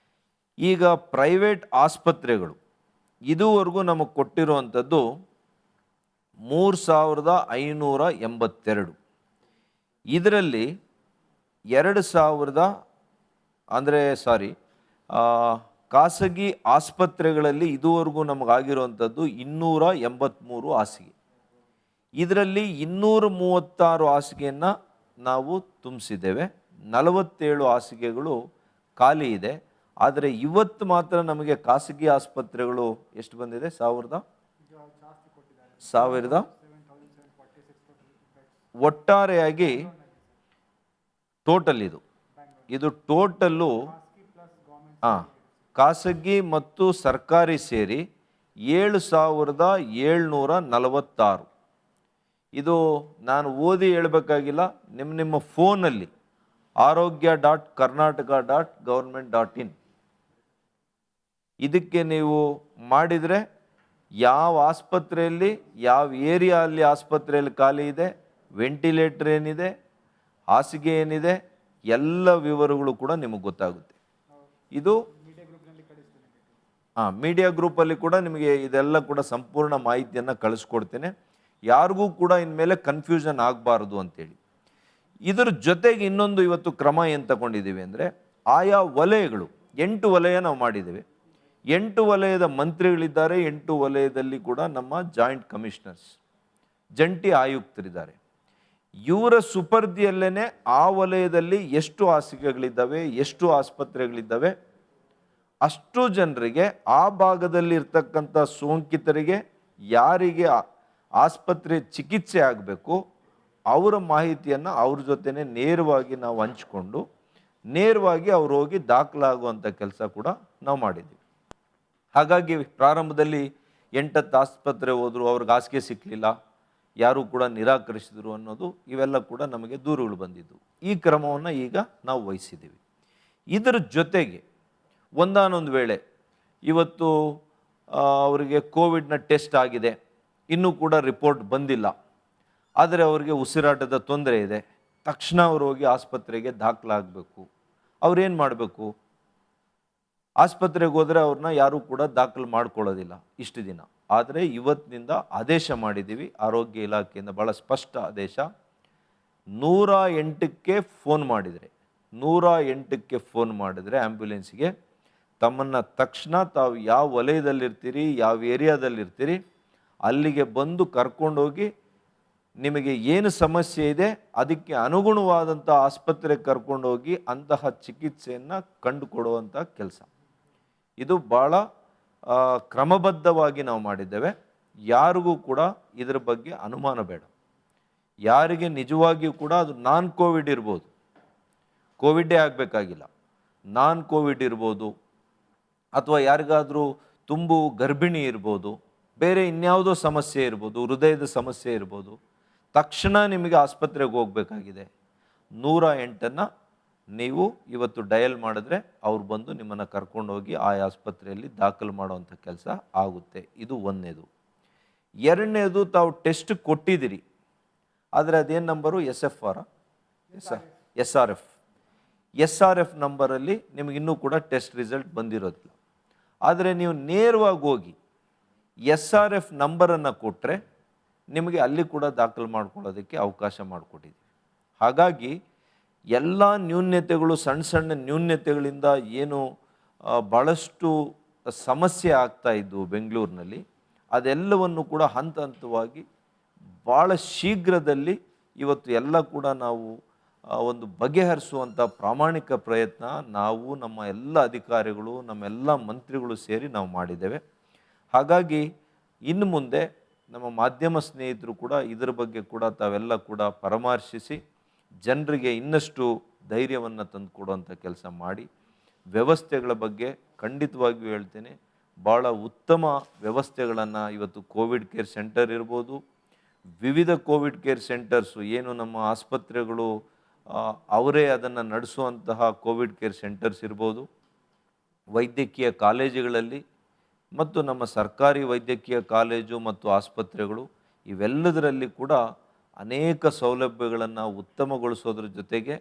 [SPEAKER 2] ಈಗ ಪ್ರೈವೇಟ್ ಆಸ್ಪತ್ರೆಗಳು ಇದುವರೆಗೂ ನಮಗೆ ಕೊಟ್ಟಿರುವಂಥದ್ದು 3582. ಇದರಲ್ಲಿ 2000 ಖಾಸಗಿ ಆಸ್ಪತ್ರೆಗಳಲ್ಲಿ ಇದುವರೆಗೂ ನಮಗಾಗಿರುವಂಥದ್ದು 283 ಹಾಸಿಗೆ. ಇದರಲ್ಲಿ 236 ಹಾಸಿಗೆಯನ್ನು ನಾವು ತುಂಬಿಸಿದ್ದೇವೆ. 47 ಹಾಸಿಗೆಗಳು ಖಾಲಿ ಇದೆ. ಆದರೆ ಇವತ್ತು ಮಾತ್ರ ನಮಗೆ ಖಾಸಗಿ ಆಸ್ಪತ್ರೆಗಳು ಎಷ್ಟು ಬಂದಿದೆ? 1000 ಒಟ್ಟಾರೆಯಾಗಿ ಟೋಟಲ್ ಇದು ಟೋಟಲ್ಲು ಖಾಸಗಿ ಮತ್ತು ಸರ್ಕಾರಿ ಸೇರಿ 7746. ಇದು ನಾನು ಓದಿ ಹೇಳಬೇಕಾಗಿಲ್ಲ, ನಿಮ್ಮ ಫೋನಲ್ಲಿ arogya.karnataka.government.in ಇದಕ್ಕೆ ನೀವು ಮಾಡಿದರೆ ಯಾವ ಆಸ್ಪತ್ರೆಯಲ್ಲಿ, ಯಾವ ಏರಿಯಾ ಅಲ್ಲಿ ಆಸ್ಪತ್ರೆಯಲ್ಲಿ ಖಾಲಿ ಇದೆ, ವೆಂಟಿಲೇಟರ್ ಏನಿದೆ, ಹಾಸಿಗೆ ಏನಿದೆ, ಎಲ್ಲ ವಿವರಗಳು ಕೂಡ ನಿಮಗೆ ಗೊತ್ತಾಗುತ್ತೆ. ಇದು ಮೀಡಿಯಾ ಗ್ರೂಪಲ್ಲಿ ಕೂಡ ನಿಮಗೆ ಇದೆಲ್ಲ ಕೂಡ ಸಂಪೂರ್ಣ ಮಾಹಿತಿಯನ್ನು ಕಳಿಸ್ಕೊಡ್ತೇನೆ. ಯಾರಿಗೂ ಕೂಡ ಇನ್ಮೇಲೆ ಕನ್ಫ್ಯೂಷನ್ ಆಗಬಾರ್ದು ಅಂತೇಳಿ. ಇದರ ಜೊತೆಗೆ ಇನ್ನೊಂದು ಇವತ್ತು ಕ್ರಮ ಏನು ತಗೊಂಡಿದ್ದೀವಿ ಅಂದರೆ, ಆಯಾ ವಲಯಗಳು 8 ವಲಯ ನಾವು ಮಾಡಿದ್ದೇವೆ. 8 ವಲಯದ ಮಂತ್ರಿಗಳಿದ್ದಾರೆ. 8 ವಲಯದಲ್ಲಿ ಕೂಡ ನಮ್ಮ ಜಾಯಿಂಟ್ ಕಮಿಷನರ್ಸ್, ಜಂಟಿ ಆಯುಕ್ತರಿದ್ದಾರೆ. ಇವರ ಸುಪರ್ದಿಯಲ್ಲೇ ಆ ವಲಯದಲ್ಲಿ ಎಷ್ಟು ಹಾಸಿಗೆಗಳಿದ್ದಾವೆ, ಎಷ್ಟು ಆಸ್ಪತ್ರೆಗಳಿದ್ದಾವೆ, ಅಷ್ಟು ಜನರಿಗೆ, ಆ ಭಾಗದಲ್ಲಿ ಇರ್ತಕ್ಕಂಥ ಸೋಂಕಿತರಿಗೆ ಯಾರಿಗೆ ಆಸ್ಪತ್ರೆ ಚಿಕಿತ್ಸೆ ಆಗಬೇಕು ಅವರ ಮಾಹಿತಿಯನ್ನು ಅವ್ರ ಜೊತೆನೇ ನೇರವಾಗಿ ನಾವು ಹಂಚ್ಕೊಂಡು ನೇರವಾಗಿ ಅವ್ರು ಹೋಗಿ ದಾಖಲಾಗುವಂಥ ಕೆಲಸ ಕೂಡ ನಾವು ಮಾಡಿದ್ದೀವಿ. ಹಾಗಾಗಿ ಪ್ರಾರಂಭದಲ್ಲಿ 8 ಆಸ್ಪತ್ರೆ ಹೋದರು, ಅವ್ರಿಗೆ ಹಾಸಿಗೆ ಸಿಕ್ಕಲಿಲ್ಲ, ಯಾರೂ ಕೂಡ ನಿರಾಕರಿಸಿದರು ಅನ್ನೋದು ಇವೆಲ್ಲ ಕೂಡ ನಮಗೆ ದೂರುಗಳು ಬಂದಿದ್ದು. ಈ ಕ್ರಮವನ್ನು ಈಗ ನಾವು ವಹಿಸಿದ್ದೀವಿ. ಇದರ ಜೊತೆಗೆ ಒಂದಾನೊಂದು ವೇಳೆ ಇವತ್ತು ಅವರಿಗೆ ಕೋವಿಡ್ನ ಟೆಸ್ಟ್ ಆಗಿದೆ, ಇನ್ನೂ ಕೂಡ ರಿಪೋರ್ಟ್ ಬಂದಿಲ್ಲ, ಆದರೆ ಅವರಿಗೆ ಉಸಿರಾಟದ ತೊಂದರೆ ಇದೆ, ತಕ್ಷಣ ಅವರು ಹೋಗಿ ಆಸ್ಪತ್ರೆಗೆ ದಾಖಲಾಗಬೇಕು. ಅವ್ರೇನು ಮಾಡಬೇಕು? ಆಸ್ಪತ್ರೆಗೆ ಹೋದರೆ ಅವ್ರನ್ನ ಯಾರೂ ಕೂಡ ದಾಖಲು ಮಾಡ್ಕೊಳ್ಳೋದಿಲ್ಲ ಇಷ್ಟು ದಿನ. ಆದರೆ ಇವತ್ತಿನಿಂದ ಆದೇಶ ಮಾಡಿದ್ದೀವಿ ಆರೋಗ್ಯ ಇಲಾಖೆಯಿಂದ, ಭಾಳ ಸ್ಪಷ್ಟ ಆದೇಶ. 108ಕ್ಕೆ ಫೋನ್ ಮಾಡಿದರೆ 108ಕ್ಕೆ ಫೋನ್ ಮಾಡಿದರೆ ಆ್ಯಂಬ್ಯುಲೆನ್ಸ್ಗೆ ತಮ್ಮನ್ನು ತಕ್ಷಣ ತಾವು ಯಾವ ವಲಯದಲ್ಲಿರ್ತೀರಿ, ಯಾವ ಏರಿಯಾದಲ್ಲಿರ್ತೀರಿ ಅಲ್ಲಿಗೆ ಬಂದು ಕರ್ಕೊಂಡೋಗಿ ನಿಮಗೆ ಏನು ಸಮಸ್ಯೆ ಇದೆ ಅದಕ್ಕೆ ಅನುಗುಣವಾದಂಥ ಆಸ್ಪತ್ರೆಗೆ ಕರ್ಕೊಂಡೋಗಿ ಅಂತಹ ಚಿಕಿತ್ಸೆಯನ್ನು ಕಂಡುಕೊಡುವಂಥ ಕೆಲಸ. ಇದು ಭಾಳ ಕ್ರಮಬದ್ಧವಾಗಿ ನಾವು ಮಾಡಿದ್ದೇವೆ. ಯಾರಿಗೂ ಕೂಡ ಇದರ ಬಗ್ಗೆ ಅನುಮಾನ ಬೇಡ. ಯಾರಿಗೆ ನಿಜವಾಗಿಯೂ ಕೂಡ ಅದು ನಾನ್ ಕೋವಿಡ್ ಇರ್ಬೋದು, ಕೋವಿಡ್ಡೇ ಆಗಬೇಕಾಗಿಲ್ಲ, ನಾನ್ ಕೋವಿಡ್ ಇರ್ಬೋದು, ಅಥವಾ ಯಾರಿಗಾದರೂ ತುಂಬು ಗರ್ಭಿಣಿ ಇರ್ಬೋದು, ಬೇರೆ ಇನ್ಯಾವುದೋ ಸಮಸ್ಯೆ ಇರ್ಬೋದು, ಹೃದಯದ ಸಮಸ್ಯೆ ಇರ್ಬೋದು, ತಕ್ಷಣ ನಿಮಗೆ ಆಸ್ಪತ್ರೆಗೆ ಹೋಗಬೇಕಾಗಿದೆ, 108 ನೀವು ಇವತ್ತು ಡಯಲ್ ಮಾಡಿದ್ರೆ ಅವ್ರು ಬಂದು ನಿಮ್ಮನ್ನು ಕರ್ಕೊಂಡೋಗಿ ಆ ಆಸ್ಪತ್ರೆಯಲ್ಲಿ ದಾಖಲು ಮಾಡುವಂಥ ಕೆಲಸ ಆಗುತ್ತೆ. ಇದು ಒಂದನೇದು. ಎರಡನೇದು, ತಾವು ಟೆಸ್ಟ್ ಕೊಟ್ಟಿದ್ದೀರಿ, ಆದರೆ ಅದೇನು ನಂಬರು? ಎಸ್ ಆರ್ ಎಫ್ ನಂಬರಲ್ಲಿ ನಿಮಗೆ ಇನ್ನೂ ಕೂಡ ಟೆಸ್ಟ್ ರಿಸಲ್ಟ್ ಬಂದಿರೋದಿಲ್ಲ. ಆದರೆ ನೀವು ನೇರವಾಗಿ ಹೋಗಿ SRF ನಂಬರನ್ನು ಕೊಟ್ಟರೆ ನಿಮಗೆ ಅಲ್ಲಿ ಕೂಡ ದಾಖಲು ಮಾಡ್ಕೊಳ್ಳೋದಕ್ಕೆ ಅವಕಾಶ ಮಾಡಿಕೊಟ್ಟಿದ್ದೀವಿ. ಹಾಗಾಗಿ ಎಲ್ಲ ನ್ಯೂನ್ಯತೆಗಳು, ಸಣ್ಣ ಸಣ್ಣ ನ್ಯೂನ್ಯತೆಗಳಿಂದ ಏನು ಭಾಳಷ್ಟು ಸಮಸ್ಯೆ ಆಗ್ತಾ ಇದ್ದವು ಬೆಂಗಳೂರಿನಲ್ಲಿ, ಅದೆಲ್ಲವನ್ನು ಕೂಡ ಹಂತ ಹಂತವಾಗಿ ಭಾಳ ಶೀಘ್ರದಲ್ಲಿ ಇವತ್ತು ಎಲ್ಲ ಕೂಡ ನಾವು ಒಂದು ಬಗೆಹರಿಸುವಂಥ ಪ್ರಾಮಾಣಿಕ ಪ್ರಯತ್ನ ನಾವು, ನಮ್ಮ ಎಲ್ಲ ಅಧಿಕಾರಿಗಳು, ನಮ್ಮೆಲ್ಲ ಮಂತ್ರಿಗಳು ಸೇರಿ ನಾವು ಮಾಡಿದ್ದೇವೆ. ಹಾಗಾಗಿ ಇನ್ನು ಮುಂದೆ ನಮ್ಮ ಮಾಧ್ಯಮ ಸ್ನೇಹಿತರು ಕೂಡ ಇದರ ಬಗ್ಗೆ ಕೂಡ ತಾವೆಲ್ಲ ಕೂಡ ಪರಾಮರ್ಶಿಸಿ ಜನರಿಗೆ ಇನ್ನಷ್ಟು ಧೈರ್ಯವನ್ನು ತಂದುಕೊಡುವಂಥ ಕೆಲಸ ಮಾಡಿ, ವ್ಯವಸ್ಥೆಗಳ ಬಗ್ಗೆ ಖಂಡಿತವಾಗಿಯೂ ಹೇಳ್ತೇನೆ, ಭಾಳ ಉತ್ತಮ ವ್ಯವಸ್ಥೆಗಳನ್ನು ಇವತ್ತು ಕೋವಿಡ್ ಕೇರ್ ಸೆಂಟರ್ ಇರ್ಬೋದು, ವಿವಿಧ ಕೋವಿಡ್ ಕೇರ್ ಸೆಂಟರ್ಸು ಏನು ನಮ್ಮ ಆಸ್ಪತ್ರೆಗಳು ಅವರೇ ಅದನ್ನು ನಡೆಸುವಂತಹ ಕೋವಿಡ್ ಕೇರ್ ಸೆಂಟರ್ಸ್ ಇರ್ಬೋದು, ವೈದ್ಯಕೀಯ ಕಾಲೇಜುಗಳಲ್ಲಿ ಮತ್ತು ನಮ್ಮ ಸರ್ಕಾರಿ ವೈದ್ಯಕೀಯ ಕಾಲೇಜು ಮತ್ತು ಆಸ್ಪತ್ರೆಗಳು, ಇವೆಲ್ಲದರಲ್ಲಿ ಕೂಡ ಅನೇಕ ಸೌಲಭ್ಯಗಳನ್ನು ಉತ್ತಮಗೊಳಿಸೋದ್ರ ಜೊತೆಗೆ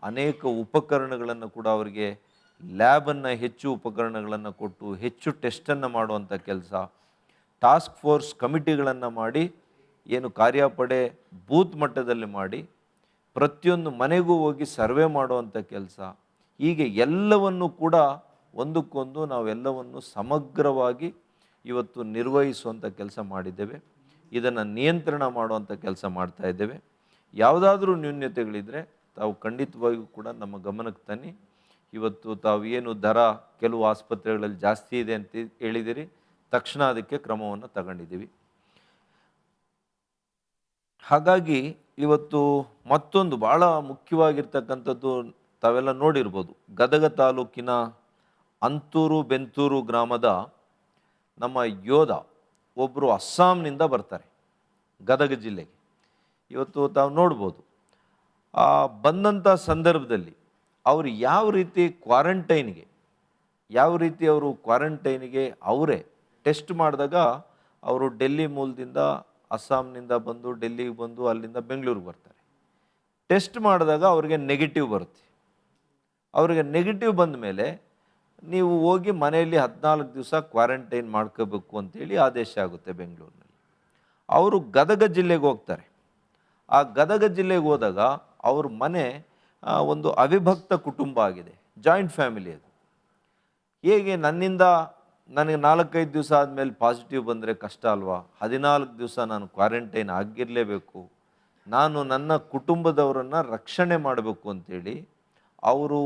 [SPEAKER 2] ಅನೇಕ ಉಪಕರಣಗಳನ್ನು ಕೂಡ ಅವರಿಗೆ ಲ್ಯಾಬನ್ನು ಹೆಚ್ಚು ಉಪಕರಣಗಳನ್ನು ಕೊಟ್ಟು ಹೆಚ್ಚು ಟೆಸ್ಟನ್ನು ಮಾಡುವಂಥ ಕೆಲಸ, ಟಾಸ್ಕ್ ಫೋರ್ಸ್ ಕಮಿಟಿಗಳನ್ನು ಮಾಡಿ ಏನು ಕಾರ್ಯಪಡೆ ಬೂತ್ ಮಟ್ಟದಲ್ಲಿ ಮಾಡಿ ಪ್ರತಿಯೊಂದು ಮನೆಗೂ ಹೋಗಿ ಸರ್ವೆ ಮಾಡುವಂಥ ಕೆಲಸ, ಹೀಗೆ ಎಲ್ಲವನ್ನು ಕೂಡ ಒಂದಕ್ಕೊಂದು ನಾವೆಲ್ಲವನ್ನು ಸಮಗ್ರವಾಗಿ ಇವತ್ತು ನಿರ್ವಹಿಸುವಂಥ ಕೆಲಸ ಮಾಡಿದ್ದೇವೆ. ಇದನ್ನು ನಿಯಂತ್ರಣ ಮಾಡುವಂಥ ಕೆಲಸ ಮಾಡ್ತಾ ಇದ್ದೇವೆ. ಯಾವುದಾದ್ರೂ ನ್ಯೂನ್ಯತೆಗಳಿದ್ದರೆ ತಾವು ಖಂಡಿತವಾಗಿಯೂ ಕೂಡ ನಮ್ಮ ಗಮನಕ್ಕೆ ತನ್ನಿ. ಇವತ್ತು ತಾವು ಏನು ದರ ಕೆಲವು ಆಸ್ಪತ್ರೆಗಳಲ್ಲಿ ಜಾಸ್ತಿ ಇದೆ ಅಂತ ಹೇಳಿದಿರಿ, ತಕ್ಷಣ ಅದಕ್ಕೆ ಕ್ರಮವನ್ನು ತಗೊಂಡಿದ್ದೀವಿ. ಹಾಗಾಗಿ ಇವತ್ತು ಮತ್ತೊಂದು ಭಾಳ ಮುಖ್ಯವಾಗಿರ್ತಕ್ಕಂಥದ್ದು ತಾವೆಲ್ಲ ನೋಡಿರ್ಬೋದು, ಗದಗ ತಾಲೂಕಿನ ಅಂತೂರು ಬೆಂತೂರು ಗ್ರಾಮದ ನಮ್ಮ ಯೋಧ ಒಬ್ಬರು ಅಸ್ಸಾಂನಿಂದ ಬರ್ತಾರೆ ಗದಗ ಜಿಲ್ಲೆಗೆ. ಇವತ್ತು ತಾವು ನೋಡ್ಬೋದು, ಬಂದಂಥ ಸಂದರ್ಭದಲ್ಲಿ ಅವರು ಯಾವ ರೀತಿ ಕ್ವಾರಂಟೈನಿಗೆ ಅವರೇ ಟೆಸ್ಟ್ ಮಾಡಿದಾಗ ಅವರು ಡೆಲ್ಲಿ ಮೂಲದಿಂದ ಅಸ್ಸಾಂನಿಂದ ಬಂದು ಡೆಲ್ಲಿಗೆ ಬಂದು ಅಲ್ಲಿಂದ ಬೆಂಗಳೂರಿಗೆ ಬರ್ತಾರೆ. ಟೆಸ್ಟ್ ಮಾಡಿದಾಗ ಅವ್ರಿಗೆ ನೆಗೆಟಿವ್ ಬರುತ್ತೆ. ಅವ್ರಿಗೆ ನೆಗೆಟಿವ್ ಬಂದ ಮೇಲೆ ನೀವು ಹೋಗಿ ಮನೆಯಲ್ಲಿ 14 ದಿವಸ ಕ್ವಾರಂಟೈನ್ ಮಾಡ್ಕೋಬೇಕು ಅಂತೇಳಿ ಆದೇಶ ಆಗುತ್ತೆ ಬೆಂಗಳೂರಿನಲ್ಲಿ. ಅವರು ಗದಗ ಜಿಲ್ಲೆಗೆ ಹೋಗ್ತಾರೆ. ಆ ಗದಗ ಜಿಲ್ಲೆಗೆ ಹೋದಾಗ ಅವ್ರ ಮನೆ ಒಂದು ಅವಿಭಕ್ತ ಕುಟುಂಬ ಆಗಿದೆ, ಜಾಯಿಂಟ್ ಫ್ಯಾಮಿಲಿ ಅದು. ಹೇಗೆ ನನಗೆ 4-5 ದಿವಸ ಆದಮೇಲೆ ಪಾಸಿಟಿವ್ ಬಂದರೆ ಕಷ್ಟ ಅಲ್ವಾ, 14 ದಿವಸ ನಾನು ಕ್ವಾರಂಟೈನ್ ಆಗಿರಲೇಬೇಕು, ನಾನು ನನ್ನ ಕುಟುಂಬದವರನ್ನು ರಕ್ಷಣೆ ಮಾಡಬೇಕು ಅಂತೇಳಿ ಅವರು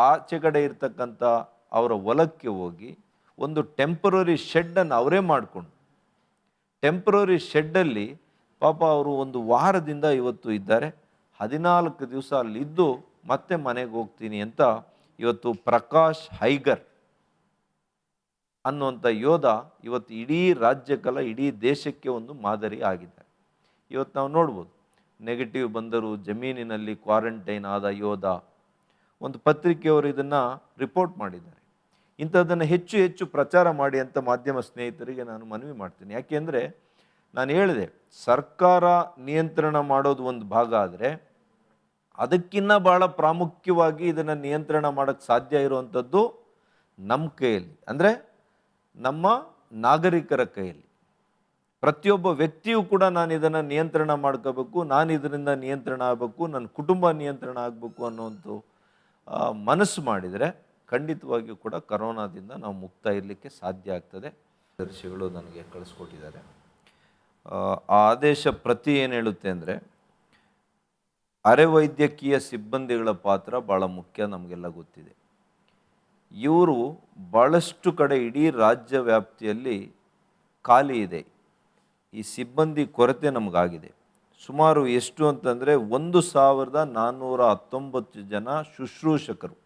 [SPEAKER 2] ಆಚೆ ಕಡೆ ಇರ್ತಕ್ಕಂಥ ಅವರ ಹೊಲಕ್ಕೆ ಹೋಗಿ ಒಂದು ಟೆಂಪರರಿ ಶೆಡ್ಡನ್ನು ಅವರೇ ಮಾಡಿಕೊಂಡು, ಟೆಂಪರರಿ ಶೆಡ್ಡಲ್ಲಿ ಪಾಪ ಅವರು ಒಂದು ವಾರದಿಂದ ಇವತ್ತು ಇದ್ದಾರೆ. 14 ದಿವಸ ಅಲ್ಲಿದ್ದು ಮತ್ತೆ ಮನೆಗೆ ಹೋಗ್ತೀನಿ ಅಂತ ಇವತ್ತು ಪ್ರಕಾಶ್ ಹೈಗರ್ ಅನ್ನುವಂಥ ಯೋಧ ಇವತ್ತು ಇಡೀ ರಾಜ್ಯಕ್ಕಲ್ಲ ಇಡೀ ದೇಶಕ್ಕೆ ಒಂದು ಮಾದರಿ ಆಗಿದ್ದಾರೆ. ಇವತ್ತು ನಾವು ನೋಡ್ಬೋದು, ನೆಗೆಟಿವ್ ಬಂದರೂ ಜಮೀನಿನಲ್ಲಿ ಕ್ವಾರಂಟೈನ್ ಆದ ಯೋಧ. ಒಂದು ಪತ್ರಿಕೆಯವರು ಇದನ್ನು ರಿಪೋರ್ಟ್ ಮಾಡಿದ್ದಾರೆ. ಇಂಥದ್ದನ್ನು ಹೆಚ್ಚು ಹೆಚ್ಚು ಪ್ರಚಾರ ಮಾಡಿ ಅಂತ ಮಾಧ್ಯಮ ಸ್ನೇಹಿತರಿಗೆ ನಾನು ಮನವಿ ಮಾಡ್ತೀನಿ. ಯಾಕೆಂದರೆ ನಾನು ಹೇಳಿದೆ, ಸರ್ಕಾರ ನಿಯಂತ್ರಣ ಮಾಡೋದು ಒಂದು ಭಾಗ ಆದರೆ ಅದಕ್ಕಿಂತ ಭಾಳ ಪ್ರಾಮುಖ್ಯವಾಗಿ ಇದನ್ನು ನಿಯಂತ್ರಣ ಮಾಡೋಕ್ಕೆ ಸಾಧ್ಯ ಇರುವಂಥದ್ದು ನಮ್ಮ ಕೈಯಲ್ಲಿ, ಅಂದರೆ ನಮ್ಮ ನಾಗರಿಕರ ಕೈಯಲ್ಲಿ. ಪ್ರತಿಯೊಬ್ಬ ವ್ಯಕ್ತಿಯೂ ಕೂಡ ನಾನು ಇದನ್ನು ನಿಯಂತ್ರಣ ಮಾಡ್ಕೋಬೇಕು, ನಾನು ಇದರಿಂದ ನಿಯಂತ್ರಣ ಆಗಬೇಕು, ನನ್ನ ಕುಟುಂಬ ನಿಯಂತ್ರಣ ಆಗಬೇಕು ಅನ್ನೋಂಥ ಮನಸ್ಸು ಮಾಡಿದರೆ ಖಂಡಿತವಾಗಿಯೂ ಕೂಡ ಕರೋನಾದಿಂದ ನಾವು ಮುಕ್ತ ಇರಲಿಕ್ಕೆ ಸಾಧ್ಯ ಆಗ್ತದೆ. ದರ್ಶಿಗಳು ನನಗೆ ಕಳಿಸ್ಕೊಟ್ಟಿದ್ದಾರೆ. ಆ ಆದೇಶ ಪ್ರತಿ ಏನು ಹೇಳುತ್ತೆ ಅಂದರೆ, ಅರೆ ವೈದ್ಯಕೀಯ ಸಿಬ್ಬಂದಿಗಳ ಪಾತ್ರ ಭಾಳ ಮುಖ್ಯ, ನಮಗೆಲ್ಲ ಗೊತ್ತಿದೆ. ಇವರು ಭಾಳಷ್ಟು ಕಡೆ ಇಡೀ ರಾಜ್ಯ ವ್ಯಾಪ್ತಿಯಲ್ಲಿ ಖಾಲಿ ಇದೆ. ಈ ಸಿಬ್ಬಂದಿ ಕೊರತೆ ನಮಗಾಗಿದೆ. ಸುಮಾರು ಎಷ್ಟು ಅಂತಂದರೆ 1419 ಜನ ಶುಶ್ರೂಷಕರು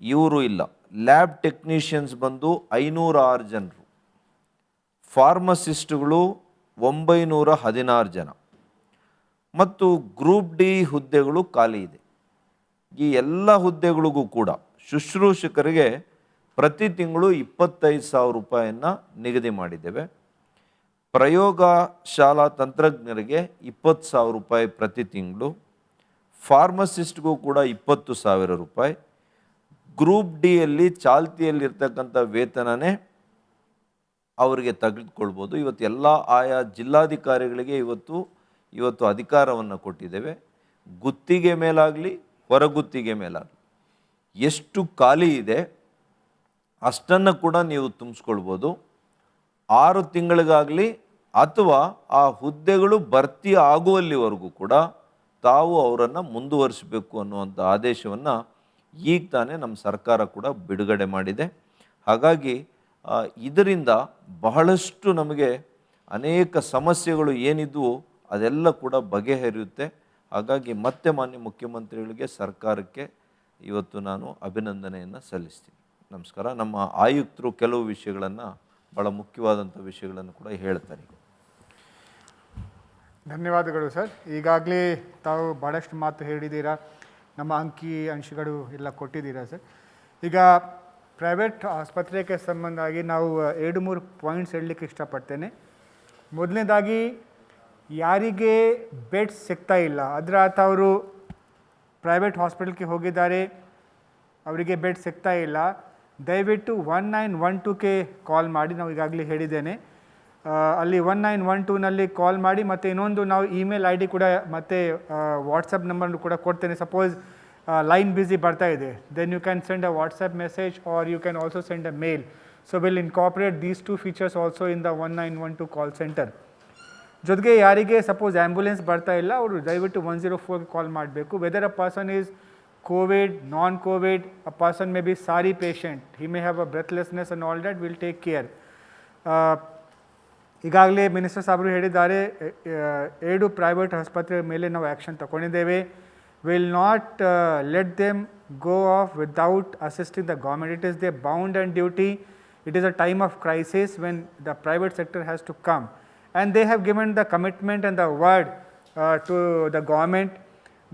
[SPEAKER 2] ಇವರು ಇಲ್ಲ. ಲ್ಯಾಬ್ ಟೆಕ್ನಿಷಿಯನ್ಸ್ ಬಂದು 506 ಜನರು, ಫಾರ್ಮಸಿಸ್ಟ್ಗಳು 916 ಜನ ಮತ್ತು ಗ್ರೂಪ್ ಡಿ ಹುದ್ದೆಗಳು ಖಾಲಿ ಇದೆ. ಈ ಎಲ್ಲ ಹುದ್ದೆಗಳಿಗೂ ಕೂಡ ಶುಶ್ರೂಷಕರಿಗೆ ಪ್ರತಿ ತಿಂಗಳು 25,000 ರೂಪಾಯಿಯನ್ನು ನಿಗದಿ ಮಾಡಿದ್ದೇವೆ. ಪ್ರಯೋಗಶಾಲಾ ತಂತ್ರಜ್ಞರಿಗೆ 20,000 ರೂಪಾಯಿ ಪ್ರತಿ ತಿಂಗಳು, ಫಾರ್ಮಸಿಸ್ಟ್ಗೂ ಕೂಡ 20,000 ರೂಪಾಯಿ. ಗ್ರೂಪ್ ಡಿಯಲ್ಲಿ ಚಾಲ್ತಿಯಲ್ಲಿರ್ತಕ್ಕಂಥ ವೇತನನೇ ಅವರಿಗೆ ತೆಗೆದುಕೊಳ್ಬೋದು. ಇವತ್ತು ಎಲ್ಲ ಆಯಾ ಜಿಲ್ಲಾಧಿಕಾರಿಗಳಿಗೆ ಇವತ್ತು ಅಧಿಕಾರವನ್ನು ಕೊಟ್ಟಿದ್ದೇವೆ. ಗುತ್ತಿಗೆ ಮೇಲಾಗಲಿ ಹೊರಗುತ್ತಿಗೆ ಮೇಲಾಗಲಿ ಎಷ್ಟು ಖಾಲಿ ಇದೆ ಅಷ್ಟನ್ನು ಕೂಡ ನೀವು ತುಂಬಿಸ್ಕೊಳ್ಬೋದು. 6 ತಿಂಗಳಿಗಾಗಲಿ ಅಥವಾ ಆ ಹುದ್ದೆಗಳು ಭರ್ತಿ ಆಗುವಲ್ಲಿವರೆಗೂ ಕೂಡ ತಾವು ಅವರನ್ನು ಮುಂದುವರಿಸಬೇಕು ಅನ್ನುವಂಥ ಆದೇಶವನ್ನು ಈಗ ತಾನೇ ನಮ್ಮ ಸರ್ಕಾರ ಕೂಡ ಬಿಡುಗಡೆ ಮಾಡಿದೆ. ಹಾಗಾಗಿ ಇದರಿಂದ ಬಹಳಷ್ಟು ನಮಗೆ ಅನೇಕ ಸಮಸ್ಯೆಗಳು ಏನಿದ್ವು ಅದೆಲ್ಲ ಕೂಡ ಬಗೆಹರಿಯುತ್ತೆ. ಹಾಗಾಗಿ ಮತ್ತೆ ಮಾನ್ಯ ಮುಖ್ಯಮಂತ್ರಿಗಳಿಗೆ, ಸರ್ಕಾರಕ್ಕೆ ಇವತ್ತು ನಾನು ಅಭಿನಂದನೆಯನ್ನು ಸಲ್ಲಿಸ್ತೀನಿ. ನಮಸ್ಕಾರ. ನಮ್ಮ ಆಯುಕ್ತರು ಕೆಲವು ವಿಷಯಗಳನ್ನು, ಭಾಳ ಮುಖ್ಯವಾದಂಥ ವಿಷಯಗಳನ್ನು ಕೂಡ ಹೇಳ್ತಾರೆ.
[SPEAKER 1] ಧನ್ಯವಾದಗಳು ಸರ್. ಈಗಾಗಲೇ ತಾವು ಭಾಳಷ್ಟು ಮಾತು ಹೇಳಿದ್ದೀರಾ, ನಮ್ಮ ಅಂಶಗಳು ಎಲ್ಲ ಕೊಟ್ಟಿದ್ದೀರಾ ಸರ್. ಈಗ ಪ್ರೈವೇಟ್ ಆಸ್ಪತ್ರೆಗೆ ಸಂಬಂಧ ಆಗಿ ನಾವು 2-3 ಪಾಯಿಂಟ್ಸ್ ಹೇಳಲಿಕ್ಕೆ ಇಷ್ಟಪಡ್ತೇನೆ. ಮೊದಲನೇದಾಗಿ, ಯಾರಿಗೆ ಬೆಡ್ಸ್ ಸಿಗ್ತಾ ಇಲ್ಲ ಅದರ ಅವರು ಪ್ರೈವೇಟ್ ಹಾಸ್ಪಿಟಲ್ಗೆ ಹೋಗಿದ್ದಾರೆ, ಅವರಿಗೆ ಬೆಡ್ ಸಿಗ್ತಾ ಇಲ್ಲ, ದಯವಿಟ್ಟು 1912ಕ್ಕೆ ಕಾಲ್ ಮಾಡಿ. ನಾವು ಈಗಾಗಲೇ ಹೇಳಿದ್ದೇನೆ, ಅಲ್ಲಿ 1912ನಲ್ಲಿ ಕಾಲ್ ಮಾಡಿ. ಮತ್ತು ಇನ್ನೊಂದು ನಾವು ಇಮೇಲ್ ಐ ಡಿ ಕೂಡ ಮತ್ತು ವಾಟ್ಸಪ್ ನಂಬರ್ ಕೂಡ ಕೊಡ್ತೇನೆ. ಸಪೋಸ್ ಲೈನ್ ಬ್ಯುಸಿ ಬರ್ತಾ ಇದೆ, then you can send a WhatsApp message or you can also send a mail. So will incorporate these 2 features also in the 1912 call centre. ಜೊತೆಗೆ ಯಾರಿಗೆ ಸಪೋಸ್ ಆ್ಯಂಬುಲೆನ್ಸ್ ಬರ್ತಾ ಇಲ್ಲ, ಅವರು ದಯವಿಟ್ಟು 104ಗೆ ಕಾಲ್ ಮಾಡಬೇಕು. Whether a person is COVID, non-COVID, a person may be SARI patient, he may have a breathlessness and all that, we'll take care. ಈಗಾಗಲೇ ಮಿನಿಸ್ಟರ್ ಸಾಹೇಬರು ಹೇಳಿದ್ದಾರೆ, 7 ಪ್ರೈವೇಟ್ ಆಸ್ಪತ್ರೆ ಮೇಲೆ ನಾವು ಆ್ಯಕ್ಷನ್ ತಗೊಂಡಿದ್ದೇವೆ. Will not let them go off without assisting the government. It is their bound and duty. It is a time of crisis when the private sector has to come, and they have given the commitment and the word to the government.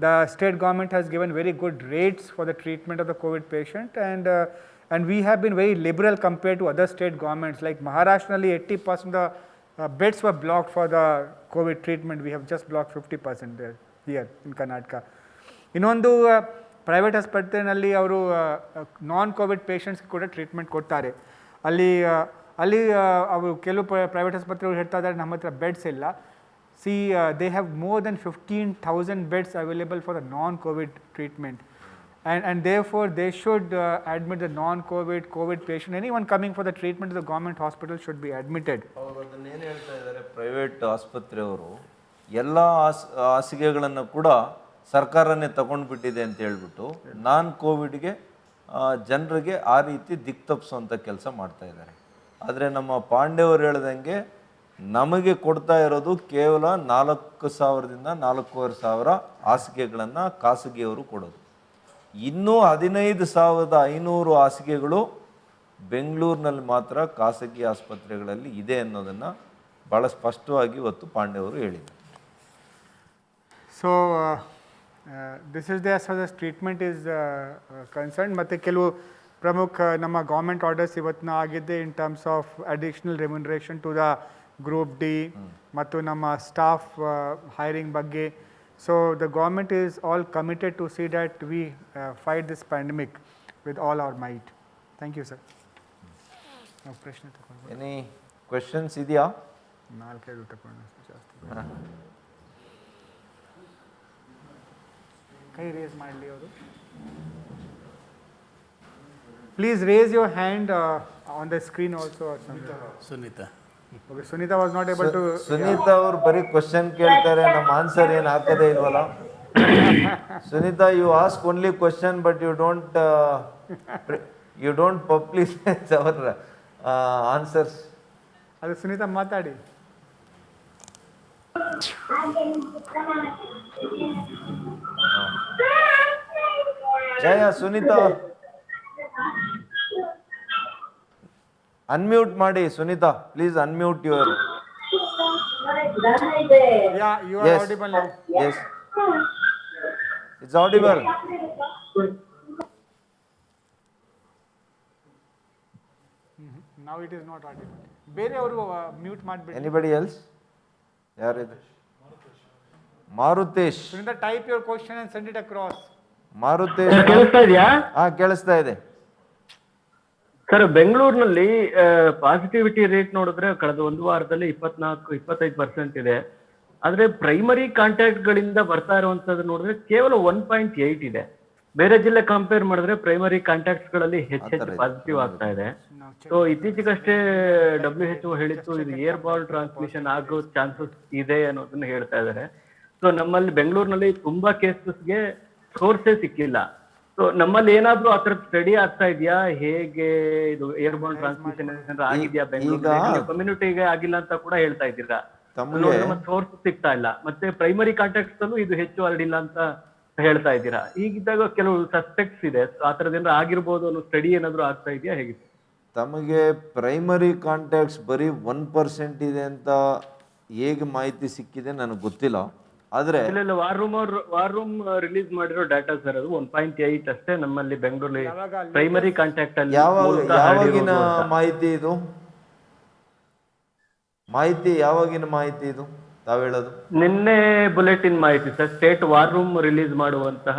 [SPEAKER 1] The state government has given very good rates for the treatment of the COVID patient, and we have been very liberal compared to other state governments. Like Maharashtra, 80% of the beds were blocked for the COVID treatment. We have just blocked 50% there here in Karnataka. ಇನ್ನೊಂದು ಪ್ರೈವೇಟ್ ಆಸ್ಪತ್ರೆಯಲ್ಲಿ ಅವರು ನಾನ್ ಕೋವಿಡ್ ಪೇಷಂಟ್ಸ್ಗೆ ಕೂಡ ಟ್ರೀಟ್ಮೆಂಟ್ ಕೊಡ್ತಾರೆ. ಅಲ್ಲಿ ಅವರು ಕೆಲವು ಪ್ರೈವೇಟ್ ಆಸ್ಪತ್ರೆಗಳು ಹೇಳ್ತಾ ಇದ್ದಾರೆ ನಮ್ಮ ಹತ್ರ ಬೆಡ್ಸ್ ಇಲ್ಲ. See, they have more than 15,000 beds available for the non-COVID treatment, and therefore they should admit the non-COVID, COVID patient. Anyone coming for the treatment to the government hospital should be admitted.
[SPEAKER 2] ಅವರು ಅದನ್ನೇನು ಹೇಳ್ತಾ ಇದ್ದಾರೆ, ಪ್ರೈವೇಟ್ ಆಸ್ಪತ್ರೆಯವರು ಎಲ್ಲ ಹಾಸಿಗೆಗಳನ್ನು ಕೂಡ ಸರ್ಕಾರನೇ ತಗೊಂಡ್ಬಿಟ್ಟಿದೆ ಅಂತ ಹೇಳ್ಬಿಟ್ಟು ನಾನ್ ಕೋವಿಡ್ಗೆ ಜನರಿಗೆ ಆ ರೀತಿ ದಿಕ್ಕು ತಪ್ಪಿಸುವಂಥ ಕೆಲಸ ಮಾಡ್ತಾ ಇದ್ದಾರೆ. ಆದರೆ ನಮ್ಮ ಪಾಂಡೆಯವರು ಹೇಳ್ದಂಗೆ ನಮಗೆ ಕೊಡ್ತಾ ಇರೋದು ಕೇವಲ 4,000ದಿಂದ 4,500 ಹಾಸಿಗೆಗಳನ್ನು ಖಾಸಗಿಯವರು ಕೊಡೋದು. ಇನ್ನೂ 15,500 ಹಾಸಿಗೆಗಳು ಬೆಂಗಳೂರಿನಲ್ಲಿ ಮಾತ್ರ ಖಾಸಗಿ ಆಸ್ಪತ್ರೆಗಳಲ್ಲಿ ಇದೆ ಅನ್ನೋದನ್ನು ಭಾಳ ಸ್ಪಷ್ಟವಾಗಿ ಇವತ್ತು ಪಾಂಡೆಯವರು ಹೇಳಿದ್ದಾರೆ.
[SPEAKER 1] So this is the as far the treatment is concern. ಮತ್ತು ಕೆಲವು ಪ್ರಮುಖ ನಮ್ಮ ಗೌರ್ಮೆಂಟ್ ಆರ್ಡರ್ಸ್ ಇವತ್ತಿನ ಆಗಿದೆ in terms of additional remuneration to the group D ಮತ್ತು ನಮ್ಮ ಸ್ಟಾಫ್ ಹೈರಿಂಗ್ ಬಗ್ಗೆ. So the government is all committed to see that we fight this pandemic with all our might. Thank you sir. ನಾವು ಪ್ರಶ್ನೆ ತಗೊಂಡು
[SPEAKER 2] ಎನಿ ಕ್ವೆಶನ್ಸ್ ಇದೆಯಾ?
[SPEAKER 1] 4-5 ತಗೊಂಡು ಜಾಸ್ತಿ ಕೈ ರೇಸ್ ಮಾಡಲಿ ಅವರು. Please raise your hand on the screen also.
[SPEAKER 3] Sunita.
[SPEAKER 1] Okay, Sunita was not able to.
[SPEAKER 2] Sunita ಅವರು ಬರೀ ಕ್ವಶನ್ ಕೇಳ್ತಾರೆ, ನಮ್ಮ ಆನ್ಸರ್ ಏನು ಹಾಕೋದೇ ಇಲ್ವಲ್ಲ. Sunita, you ask only question but you don't publish our answers.
[SPEAKER 1] ಅದು ಸುನೀತಾ ಮಾತಾಡಿ.
[SPEAKER 2] ಜಯ, ಸುನೀತಾ ಅನ್ಮ್ಯೂಟ್ ಮಾಡಿ. Sunita, please unmute your.
[SPEAKER 1] Yeah, you are audible now.
[SPEAKER 2] Yes, it's audible.
[SPEAKER 1] Now it is not audible. ಬೇರೆ ಅವರು ಮ್ಯೂಟ್ ಮಾಡಿಬಿಡಿ.
[SPEAKER 2] Anybody else? ಯಾರಿದೆ? Maruthesh.
[SPEAKER 1] Sunita, type your question and send it across.
[SPEAKER 2] Maruthesh,
[SPEAKER 4] ಕೇಳಿಸ್ತಾ ಇದೆಯಾ?
[SPEAKER 2] ಕೇಳಿಸ್ತಾ ಇದೆ.
[SPEAKER 4] ಸರ್, ಬೆಂಗಳೂರಿನಲ್ಲಿ ಪಾಸಿಟಿವಿಟಿ ರೇಟ್ ನೋಡಿದ್ರೆ ಕಳೆದ ಒಂದು ವಾರದಲ್ಲಿ 24-25% ಇದೆ. ಆದ್ರೆ ಪ್ರೈಮರಿ ಕಾಂಟ್ಯಾಕ್ಟ್ ಗಳಿಂದ ಬರ್ತಾ ಇರುವಂತದ್ದು ನೋಡಿದ್ರೆ ಕೇವಲ 1.8 ಇದೆ. ಬೇರೆ ಜಿಲ್ಲೆ ಕಂಪೇರ್ ಮಾಡಿದ್ರೆ ಪ್ರೈಮರಿ ಕಾಂಟ್ಯಾಕ್ಟ್ಸ್ ಗಳಲ್ಲಿ ಹೆಚ್ಚು ಪಾಸಿಟಿವ್ ಆಗ್ತಾ ಇದೆ. ಸೊ ಇತ್ತೀಚೆಗಷ್ಟೇ WHO ಹೇಳಿತ್ತು ಇದು ಏರ್ ಬಾಲ್ ಟ್ರಾನ್ಸ್ಮಿಷನ್ ಆಗೋ ಚಾನ್ಸಸ್ ಇದೆ ಅನ್ನೋದನ್ನ ಹೇಳ್ತಾ ಇದ್ದಾರೆ. ಸೊ ನಮ್ಮಲ್ಲಿ ಬೆಂಗಳೂರಿನಲ್ಲಿ ತುಂಬಾ ಕೇಸಸ್ಗೆ ಸೋರ್ಸೇ ಸಿಕ್ಕಿಲ್ಲ. ಸೊ ನಮ್ಮಲ್ಲಿ ಏನಾದ್ರೂ ಆ ಥರದ್ದು ಸ್ಟಡಿ ಆಗ್ತಾ ಇದೆಯಾ? ಹೇಗೆ ಇದು ಏರ್ ಬಾಲ್ ಟ್ರಾನ್ಸ್ಮಿಷನ್ ಆಗಿದೆಯಾ ಬೆಂಗಳೂರು ಕಮ್ಯುನಿಟಿಗೆ ಆಗಿಲ್ಲ ಅಂತ ಕೂಡ ಹೇಳ್ತಾ ಇದ್ದೀರಾ. ಸೋರ್ಸ್ ಸಿಗ್ತಾ ಇಲ್ಲ, ಮತ್ತೆ ಪ್ರೈಮರಿ ಕಾಂಟ್ಯಾಕ್ಟ್ಸ್ ಅಲ್ಲೂ ಇದು ಹೆಚ್ಚು ಹರಡಿಲ್ಲ ಅಂತ ಹೇಳ್ತಾ ಇದ್ದೀರಾ. ಹೀಗಿದ್ದಾಗ ಕೆಲವು ಸಸ್ಪೆಕ್ಟ್ಸ್ ಇದೆ, ಆ ಥರದ್ದು ಏನಾದ್ರು ಆಗಿರ್ಬೋದು ಅನ್ನೋ ಸ್ಟಡಿ ಏನಾದ್ರು ಆಗ್ತಾ ಇದೆಯಾ, ಹೇಗೆ?
[SPEAKER 2] ತಮಗೆ ಪ್ರೈಮರಿ ಕಾಂಟ್ಯಾಕ್ಟ್ಸ್ ಬರೀ 1% ಇದೆ ಅಂತ ಹೇಗೆ ಮಾಹಿತಿ ಸಿಕ್ಕಿದೆ ನನಗೆ ಗೊತ್ತಿಲ್ಲ. ಆದ್ರೆ
[SPEAKER 4] ವಾರ್ ರೂಮ್ ರಿಲೀಸ್ ಮಾಡಿರೋ ಡಾಟಾ ಸರ್, ಅದು 1.8 ಅಷ್ಟೇ ನಮ್ಮಲ್ಲಿ ಬೆಂಗಳೂರಲ್ಲಿ ಪ್ರೈಮರಿ ಕಾಂಟ್ಯಾಕ್ಟ್ ಅಲ್ಲಿ.
[SPEAKER 2] ಯಾವಾಗಿನ ಮಾಹಿತಿ ಇದು? ಯಾವಾಗಿನ ಮಾಹಿತಿ ಇದು? ತಾವು ಹೇಳೋದು?
[SPEAKER 4] ನಿನ್ನೆ ಬುಲೆಟಿನ್ ಮಾಹಿತಿ sir, state war room release ಮಾಡುವಂತಹ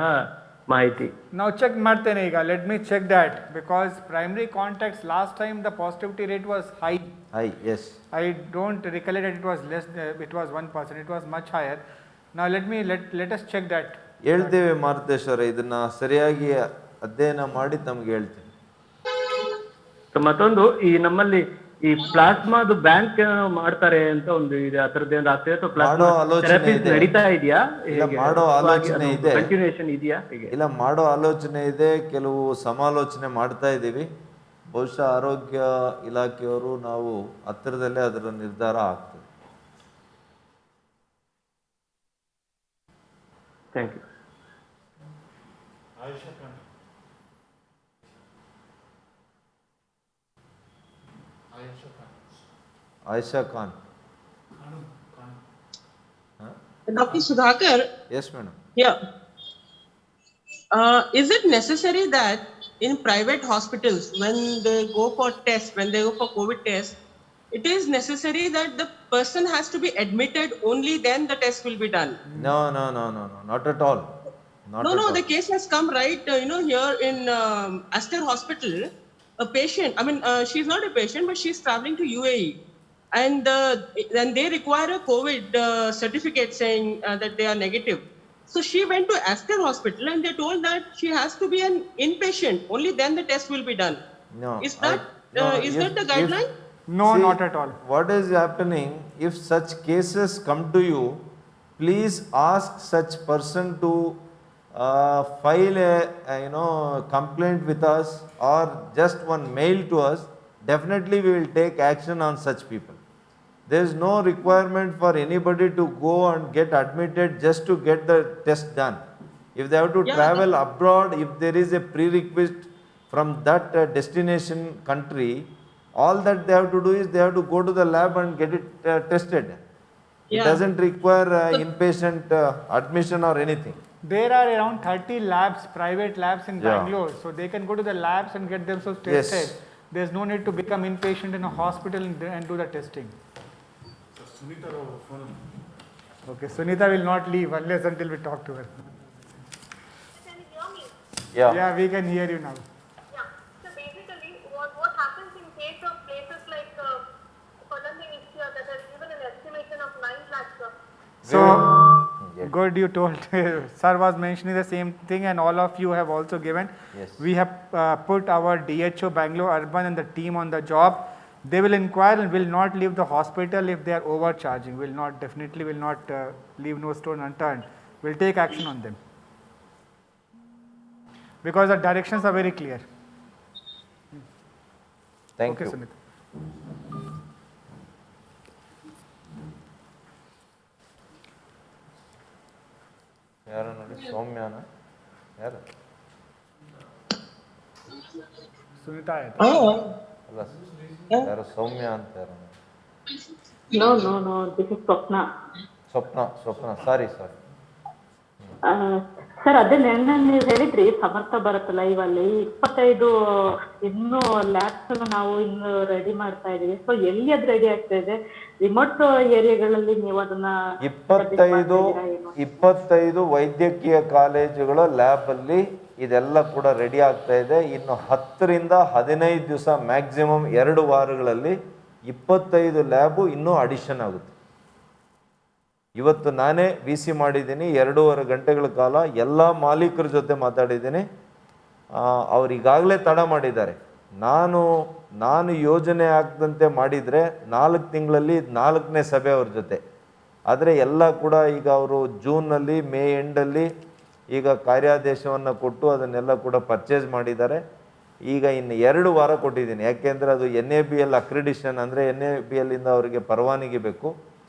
[SPEAKER 4] ಮಾಹಿತಿ.
[SPEAKER 1] ನಾವು ಚೆಕ್ ಮಾಡ್ತೇನೆ ಈಗ. Let me check that, because primary contacts last time the positivity rate was high.
[SPEAKER 2] High, yes.
[SPEAKER 1] I don't recollect that it was less, it was 1%, it was much higher. Now let us check that.
[SPEAKER 2] ಹೇಳ್ತೇವೆ ಮಾರುತೇಶ್ವರ, ಇದನ್ನ ಸರಿಯಾಗಿ ಅಧ್ಯಯನ ಮಾಡಿ ತಮ್ಗೆ ಹೇಳ್ತೇವೆ.
[SPEAKER 4] ಮತ್ತೊಂದು, ಈ ನಮ್ಮಲ್ಲಿ ಈ ಪ್ಲಾಸ್ಮಾದು ಬ್ಯಾಂಕ್ ಮಾಡ್ತಾರೆ ಅಂತ ಒಂದು ಇದೆ, ಅದರದ್ದೇನು ಆಗ್ತದೆ ಅಥವಾ
[SPEAKER 2] ಮಾಡೋ ಆಲೋಚನೆ ಇದೆ.
[SPEAKER 4] ನಡೀತಾ ಇದೆಯಾ?
[SPEAKER 2] ಇಲ್ಲ, ಮಾಡೋ ಆಲೋಚನೆ ಇದೆ.
[SPEAKER 4] ಕಂಟಿನ್ಯೂಷನ್ ಇದೆಯಾ?
[SPEAKER 2] ಇಲ್ಲ, ಮಾಡೋ ಆಲೋಚನೆ ಇದೆ. ಕೆಲವು ಸಮಾಲೋಚನೆ ಮಾಡ್ತಾ ಇದ್ದೀವಿ. ಬಹುಶಃ ಆರೋಗ್ಯ ಇಲಾಖೆಯವರು ನಾವು ಹತ್ತಿರದಲ್ಲೇ ಅದರ ನಿರ್ಧಾರ ಆಗ್ತದೆ.
[SPEAKER 4] Thank you.
[SPEAKER 2] Ayesha Khan.
[SPEAKER 3] Dr. Sudhakar,
[SPEAKER 2] yes madam.
[SPEAKER 3] yeah. Is it necessary that in private hospitals, when they go for tests, when they go for COVID tests, it is necessary that the person has to be admitted, only then the test will be done?
[SPEAKER 2] No, not at all.
[SPEAKER 3] No, the case has come right, here in Aster Hospital, a patient, she's not a patient, but she's traveling to UAE. And then they require a COVID certificate saying that they are negative. So she went to Aster Hospital and they told that she has to be an inpatient. Only then the test will be done.
[SPEAKER 2] No.
[SPEAKER 3] Is that the guideline?
[SPEAKER 1] No,
[SPEAKER 2] See,
[SPEAKER 1] not at all.
[SPEAKER 2] What is happening, if such cases come to you, please ask such person to file a complaint with us, or just one mail to us. Definitely we will take action on such people. There is no requirement for anybody to go and get admitted just to get the test done. If they have to travel abroad, if there is a prerequisite from that destination country, all that they have to do is they have to go to the lab and get it tested. It doesn't require inpatient admission or anything.
[SPEAKER 1] There are around 30 labs, private labs in Bangalore, so they can go to the labs and get themselves tested.
[SPEAKER 2] Yes.
[SPEAKER 1] There's no need to become inpatient in a hospital and do the testing. Okay, Sunita will not leave unless until we talk to her.
[SPEAKER 5] Can you hear me?
[SPEAKER 2] Yeah.
[SPEAKER 1] We can hear you now.
[SPEAKER 5] Yeah. So basically, what happens in case of places like Kollam in India, that there is even an estimation of 9 lakhs.
[SPEAKER 1] So good, you told. Sir was mentioning the same thing, and all of you have also given.
[SPEAKER 2] Yes.
[SPEAKER 1] We have put our DHO Bangalore Urban and the team on the job. They will inquire and will not leave the hospital if they are overcharging. Definitely will not leave no stone unturned. We'll take action on them, because the directions are very clear.
[SPEAKER 2] Thank
[SPEAKER 1] Okay,
[SPEAKER 2] you.
[SPEAKER 1] Sunita.
[SPEAKER 2] ಯಾರು ನೋಡಿ, ಸೌಮ್ಯನ ಯಾರು?
[SPEAKER 1] Sunita ಆಯ್ತು.
[SPEAKER 2] ಅಲ್ಲ, ಯಾರು ಸೌಮ್ಯ ಅಂತ ಯಾರು?
[SPEAKER 6] No, this is Swapna.
[SPEAKER 2] Swapna, sorry.
[SPEAKER 6] Sir, ಅದೇ ನೆನ್ನೆ ನೀವು ಹೇಳಿದ್ರಿ ಸಮರ್ಥ ಭಾರತ್ ಲೈವ್ ಅಲ್ಲಿ 25 ಇನ್ನೂ ಲ್ಯಾಬ್ಸ್ ನಾವು ಇನ್ನು ರೆಡಿ ಮಾಡ್ತಾ ಇದೀವಿ. ಸೊ ಎಲ್ಲಿ ಅದು ರೆಡಿ ಆಗ್ತಾ ಇದೆ? ರಿಮೋಟ್ ಏರಿಯಾಗಳಲ್ಲಿ ನೀವು ಅದನ್ನ
[SPEAKER 2] 25 ವೈದ್ಯಕೀಯ ಕಾಲೇಜುಗಳ ಲ್ಯಾಬ್ ಅಲ್ಲಿ ಇದೆಲ್ಲ ಕೂಡ ರೆಡಿ ಆಗ್ತಾ ಇದೆ. ಇನ್ನು 10 ರಿಂದ 15 ದಿವಸ, ಮ್ಯಾಕ್ಸಿಮಮ್ 2 ವಾರಗಳಲ್ಲಿ 25 ಲ್ಯಾಬು ಇನ್ನೂ ಅಡಿಷನ್ ಆಗುತ್ತೆ. ಇವತ್ತು ನಾನೇ VC ಮಾಡಿದ್ದೀನಿ, 2.5 ಗಂಟೆಗಳ ಕಾಲ ಎಲ್ಲ ಮಾಲೀಕರ ಜೊತೆ ಮಾತಾಡಿದ್ದೀನಿ. ಅವ್ರು ಈಗಾಗಲೇ ತಡ ಮಾಡಿದ್ದಾರೆ. ನಾನು ಯೋಜನೆ ಆಗ್ದಂತೆ ಮಾಡಿದರೆ 4 ತಿಂಗಳಲ್ಲಿ 4ನೇ ಸಭೆ ಅವ್ರ ಜೊತೆ. ಆದರೆ ಎಲ್ಲ ಕೂಡ ಈಗ ಅವರು ಜೂನ್ನಲ್ಲಿ, ಮೇ ಎಂಡಲ್ಲಿ ಈಗ ಕಾರ್ಯಾದೇಶವನ್ನು ಕೊಟ್ಟು ಅದನ್ನೆಲ್ಲ ಕೂಡ ಪರ್ಚೇಸ್ ಮಾಡಿದ್ದಾರೆ. ಈಗ ಇನ್ನು 2 ವಾರ ಕೊಟ್ಟಿದ್ದೀನಿ, ಯಾಕೆಂದರೆ ಅದು NABL ಅಕ್ರಿಡಿಷನ್, ಅಂದರೆ NABLಿಂದ ಅವರಿಗೆ ಪರವಾನಗಿ ಬೇಕು.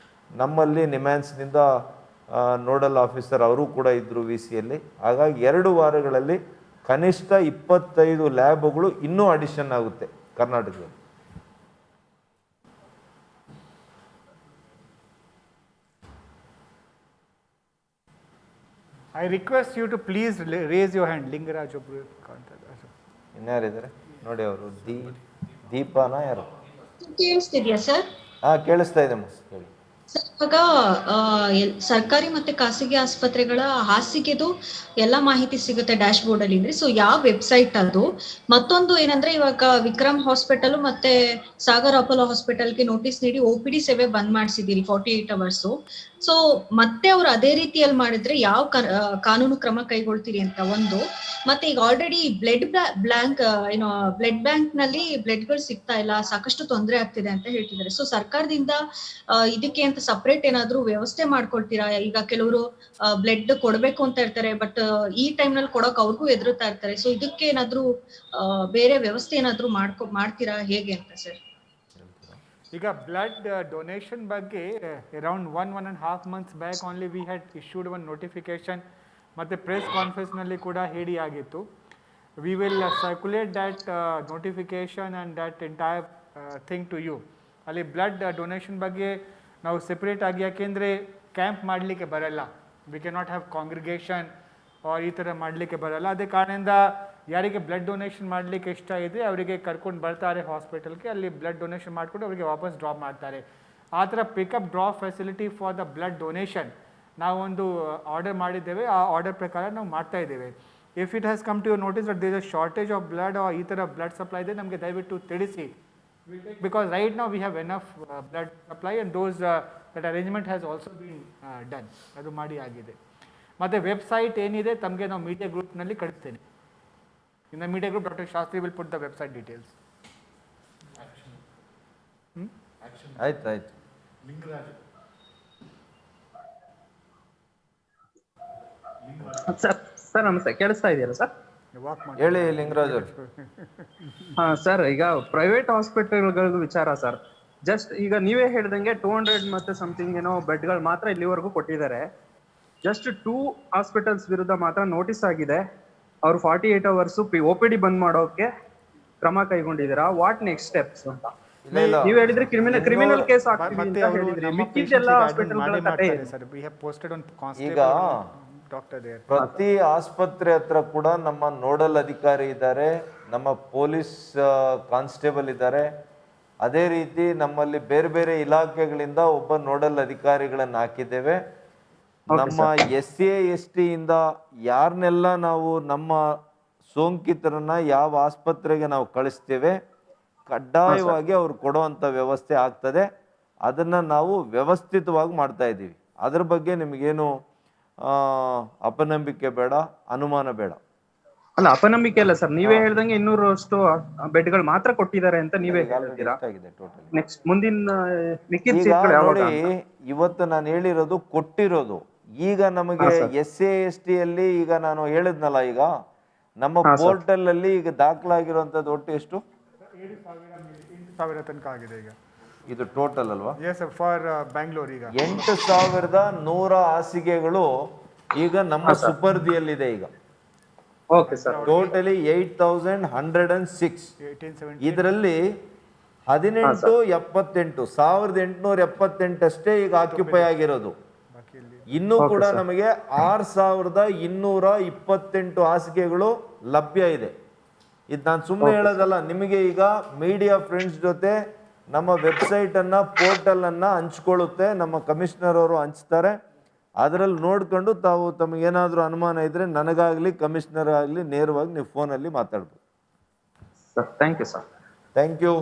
[SPEAKER 2] ನಮ್ಮಲ್ಲಿ ನಿಮ್ಯಾನ್ಸ್ನಿಂದ ನೋಡಲ್ ಆಫೀಸರ್ ಅವರು ಕೂಡ ಇದ್ದರು VCಯಲ್ಲಿ. ಹಾಗಾಗಿ 2 ವಾರಗಳಲ್ಲಿ ಕನಿಷ್ಠ 25 ಲ್ಯಾಬ್ಗಳು ಇನ್ನೂ ಅಡಿಷನ್ ಆಗುತ್ತೆ ಕರ್ನಾಟಕದಲ್ಲಿ.
[SPEAKER 1] I request you to please raise your hand. Lingaraj ಒಬ್ರು
[SPEAKER 2] ಇನ್ಯಾರಿದ್ದಾರೆ ನೋಡಿ, ಅವರು ದೀಪಾನ ಯಾರು?
[SPEAKER 5] ಕೇಳಿಸ್ತಿದ್ಯಾ ಸರ್?
[SPEAKER 2] ಕೇಳಿಸ್ತಾ ಇದೆ. ಹೇಳಿ.
[SPEAKER 7] ಇವಾಗ ಸರ್ಕಾರಿ ಮತ್ತೆ ಖಾಸಗಿ ಆಸ್ಪತ್ರೆಗಳ ಹಾಸಿಗೆದು ಎಲ್ಲ ಮಾಹಿತಿ ಸಿಗುತ್ತೆ ಡ್ಯಾಶ್ ಬೋರ್ಡ್ ಅಲ್ಲಿ ಅಂದ್ರೆ. ಸೊ ಯಾವ ವೆಬ್ಸೈಟ್ ಅದು? ಮತ್ತೊಂದು ಏನಂದ್ರೆ ಇವಾಗ ವಿಕ್ರಮ್ ಹಾಸ್ಪಿಟಲ್ ಮತ್ತೆ ಸಾಗರ್ ಅಪೋಲೋ ಹಾಸ್ಪಿಟಲ್ಗೆ ನೋಟಿಸ್ ನೀಡಿ OPD ಸೇವೆ ಬಂದ್ ಮಾಡಿಸಿದಿರಿ 48 ಅವರ್ಸ್. ಸೊ ಮತ್ತೆ ಅವ್ರು ಅದೇ ರೀತಿಯಲ್ಲಿ ಮಾಡಿದ್ರೆ ಯಾವ ಕಾನೂನು ಕ್ರಮ ಕೈಗೊಳ್ತೀರಿ ಅಂತ ಒಂದು. ಮತ್ತೆ ಈಗ ಆಲ್ರೆಡಿ ಬ್ಲಡ್ ಬ್ಯಾಂಕ್ ನಲ್ಲಿ ಬ್ಲಡ್ಗಳು ಸಿಗ್ತಾ ಇಲ್ಲ, ಸಾಕಷ್ಟು ತೊಂದರೆ ಆಗ್ತಿದೆ ಅಂತ ಹೇಳ್ತಿದ್ದಾರೆ. ಸೊ ಸರ್ಕಾರದಿಂದ ಇದಕ್ಕೆ ಅಂತ ಸಪರೇಟ್ ಏನಾದ್ರು ವ್ಯವಸ್ಥೆ ಮಾಡ್ಕೊಳ್ತೀರಾ? ಈಗ ಕೆಲವರು ಬ್ಲಡ್ ಕೊಡ್ಬೇಕು ಅಂತ ಇರ್ತಾರೆ, ಬಟ್ ಈ ಟೈಮ್ ನಲ್ಲಿ ಕೊಡೋಕ್ ಅವ್ರಿಗೂ ಎದುರುತ್ತಾ ಇರ್ತಾರೆ. ಸೊ ಇದಕ್ಕೆ ಏನಾದ್ರು ಬೇರೆ ವ್ಯವಸ್ಥೆ ಏನಾದ್ರು ಮಾಡ್ತೀರಾ ಹೇಗೆ ಅಂತ ಸರ್?
[SPEAKER 1] ಈಗ ಬ್ಲಡ್ ಡೊನೇಷನ್ ಬಗ್ಗೆ around 1.5 months back only we had issued one notification, ಮತ್ತು ಪ್ರೆಸ್ ಕಾನ್ಫರೆನ್ಸ್ನಲ್ಲಿ ಕೂಡ ಹೇಳಿ ಆಗಿತ್ತು. We will circulate that notification and that entire thing to you. ಅಲ್ಲಿ ಬ್ಲಡ್ ಡೊನೇಷನ್ ಬಗ್ಗೆ ನಾವು ಸೆಪ್ರೇಟ್ ಆಗಿ, ಯಾಕೆಂದರೆ ಕ್ಯಾಂಪ್ ಮಾಡಲಿಕ್ಕೆ ಬರಲ್ಲ, we can not have congregation ಈ ಥರ ಮಾಡಲಿಕ್ಕೆ ಬರಲ್ಲ. ಅದೇ ಕಾರಣದಿಂದ ಯಾರಿಗೆ ಬ್ಲಡ್ ಡೊನೇಷನ್ ಮಾಡಲಿಕ್ಕೆ ಇಷ್ಟ ಇದೆ ಅವರಿಗೆ ಕರ್ಕೊಂಡು ಬರ್ತಾರೆ ಹಾಸ್ಪಿಟಲ್ಗೆ, ಅಲ್ಲಿ ಬ್ಲಡ್ ಡೊನೇಷನ್ ಮಾಡಿಕೊಂಡು ಅವರಿಗೆ ವಾಪಸ್ ಡ್ರಾಪ್ ಮಾಡ್ತಾರೆ. ಆ ಥರ pickup drop facility for the blood donation ನಾವೊಂದು ಆರ್ಡರ್ ಮಾಡಿದ್ದೇವೆ, ಆ ಆರ್ಡರ್ ಪ್ರಕಾರ ನಾವು ಮಾಡ್ತಾ ಇದ್ದೇವೆ. If it has come to your notice that there is a shortage of blood ಈ ಥರ ಬ್ಲಡ್ ಸಪ್ಲೈ ಇದೆ, ನಮಗೆ ದಯವಿಟ್ಟು ತಿಳಿಸಿ. ಬಿಕಾಸ್ ರೈಟ್ ನಾವು we have enough blood supply and those that arrangement has also been done, ಅದು ಮಾಡಿ ಆಗಿದೆ. ಮತ್ತು ವೆಬ್ಸೈಟ್ ಏನಿದೆ ತಮಗೆ ನಾವು ಮೀಡಿಯಾ ಗ್ರೂಪ್ನಲ್ಲಿ ಕಳಿಸ್ತೇನೆ. In the media group doctor Shastri will put the website details.
[SPEAKER 2] ಆಯ್ತು.
[SPEAKER 8] ಸರ್ ನಮಸ್ತೆ, ಕೇಳಿಸ್ತಾ ಇದೆಯಲ್ಲ ಸರ್?
[SPEAKER 1] ವಾಕ್ ಮಾಡಿ
[SPEAKER 2] ಹೇಳಿ ಲಿಂಗರಾಜ್ ಅವ್ರು.
[SPEAKER 8] ಹಾ ಸರ್, ಈಗ ಪ್ರೈವೇಟ್ ಹಾಸ್ಪಿಟಲ್ಗಳ ವಿಚಾರ ಸರ್. ಜಸ್ಟ್ ಈಗ ನೀವೇ ಹೇಳ್ದಂಗೆ 200 ಮತ್ತೆ ಸಮಥಿಂಗ್ ಏನೋ ಬೆಡ್ಗಳು ಮಾತ್ರ ಇಲ್ಲಿವರೆಗೂ ಕೊಟ್ಟಿದ್ದಾರೆ. ಜಸ್ಟ್ 2 ಹಾಸ್ಪಿಟಲ್ಸ್ ವಿರುದ್ಧ ಮಾತ್ರ ನೋಟಿಸ್ ಆಗಿದೆ. ಅವ್ರು 48 hours OPD ಬಂದ್ ಮಾಡೋಕೆ ಕ್ರಮ ಕೈಗೊಂಡಿದ್ದೀರಾ? ವಾಟ್ ನೆಕ್ಸ್ಟ್ ಸ್ಟೆಪ್ಸ್ ಅಂತ ನೀವ್ ಹೇಳಿದ್ರೆ ಕ್ರಿಮಿನಲ್ ಕೇಸ್ ಆಗ್ತೀವಿ ಅಂತ ಹೇಳಿದ್ರಿ. ಮಿಕ್ಕಿದೆಲ್ಲ ಹಾಸ್ಪಿಟಲ್ಗಳ ಕಥೆ ಏನು?
[SPEAKER 1] Sir we have posted on
[SPEAKER 2] ಈಗ
[SPEAKER 1] ಕಾನ್ಸ್ಟೇಬಲ್ ಡಾಕ್ಟರ್ ದೇರ್.
[SPEAKER 2] ಪ್ರತಿ ಆಸ್ಪತ್ರೆ ಹತ್ರ ಕೂಡ ನಮ್ಮ ನೋಡಲ್ ಅಧಿಕಾರಿ ಇದ್ದಾರೆ, ನಮ್ಮ ಪೊಲೀಸ್ ಕಾನ್ಸ್ಟೇಬಲ್ ಇದ್ದಾರೆ. ಅದೇ ರೀತಿ ನಮ್ಮಲ್ಲಿ ಬೇರೆ ಬೇರೆ ಇಲಾಖೆಗಳಿಂದ ಒಬ್ಬ ನೋಡಲ್ ಅಧಿಕಾರಿಗಳನ್ನು ಹಾಕಿದ್ದೇವೆ. ನಮ್ಮ SC/ST ಇಂದ ಯಾರನ್ನೆಲ್ಲ ನಾವು ನಮ್ಮ ಸೋಂಕಿತರನ್ನ ಯಾವ ಆಸ್ಪತ್ರೆಗೆ ನಾವು ಕಳಿಸ್ತೇವೆ, ಕಡ್ಡಾಯವಾಗಿ ಅವ್ರು ಕೊಡುವಂಥ ವ್ಯವಸ್ಥೆ ಆಗ್ತದೆ. ಅದನ್ನು ನಾವು ವ್ಯವಸ್ಥಿತವಾಗಿ ಮಾಡ್ತಾ ಇದ್ದೀವಿ. ಅದ್ರ ಬಗ್ಗೆ ನಿಮಗೇನು ಅಪನಂಬಿಕೆ ಬೇಡ, ಅನುಮಾನ ಬೇಡ.
[SPEAKER 8] ಅಲ್ಲ, ಅಪನಂಬಿಕೆ ಅಲ್ಲ ಸರ್, ನೀವೇ ಹೇಳ್ದಂಗೆ 200 ಬೆಡ್ಗಳು ಮಾತ್ರ ಕೊಟ್ಟಿದ್ದಾರೆ ಅಂತ ನೀವೇ ಹೇಳ್ತೀರಾ. ನೆಕ್ಸ್ಟ್ ಮುಂದಿನ ಮಿಕ್ಕಿದ ಸೀಟ್ಗಳು ಯಾವಾಗ?
[SPEAKER 2] ನೋಡಿ, ಇವತ್ತು ನಾನು ಹೇಳಿರೋದು ಕೊಟ್ಟಿರೋದು. ಈಗ ನಮಗೆ SC/ST ಅಲ್ಲಿ ಈಗ ನಾನು ಹೇಳಿದ್ನಲ್ಲ, ಈಗ ನಮ್ಮ ಪೋರ್ಟಲ್ ಅಲ್ಲಿ ಈಗ ದಾಖಲಾಗಿರುವಂತದ್ದು ಒಟ್ಟು ಎಷ್ಟು?
[SPEAKER 1] 7,000 ತನಕ ಆಗಿದೆ ಈಗ.
[SPEAKER 2] ಇದು ಟೋಟಲ್ ಅಲ್ವಾ?
[SPEAKER 1] ಎಸ್ ಫಾರ್ ಬ್ಯಾಂಗ್ಳೂರ್ ಈಗ
[SPEAKER 2] 8,100 ಹಾಸಿಗೆಗಳು ಈಗ ನಮ್ಮ ಸುಪರ್ದಿಯಲ್ಲಿದೆ. ಈಗ
[SPEAKER 8] ಓಕೆ ಸರ್,
[SPEAKER 2] ಟೋಟಲಿ 8,106. ಇದರಲ್ಲಿ 1878 ಅಷ್ಟೇ ಈಗ ಆಕ್ಯುಪೈ ಆಗಿರೋದು. ಇನ್ನೂ ಕೂಡ ನಮಗೆ 6,228 ಹಾಸಿಗೆಗಳು ಲಭ್ಯ ಇದೆ. ಇದು ನಾನು ಸುಮ್ಮನೆ ಹೇಳೋದಲ್ಲ, ನಿಮಗೆ ಈಗ ಮೀಡಿಯಾ ಫ್ರೆಂಡ್ಸ್ ಜೊತೆ ನಮ್ಮ ವೆಬ್ಸೈಟ್ ಅನ್ನ, ಪೋರ್ಟಲ್ ಅನ್ನ ಹಂಚ್ಕೊಳ್ಳುತ್ತೆ, ನಮ್ಮ ಕಮಿಷನರ್ ಅವರು ಹಂಚ್ತಾರೆ. ಅದರಲ್ಲಿ ನೋಡ್ಕೊಂಡು ತಾವು ತಮಗೇನಾದ್ರೂ ಅನುಮಾನ ಇದ್ರೆ ನನಗಾಗ್ಲಿ ಕಮಿಷನರ್ ಆಗಲಿ ನೇರವಾಗಿ ನೀವು ಫೋನಲ್ಲಿ ಮಾತಾಡ್ಬೋದು.
[SPEAKER 8] Thank you sir.
[SPEAKER 2] Thank you.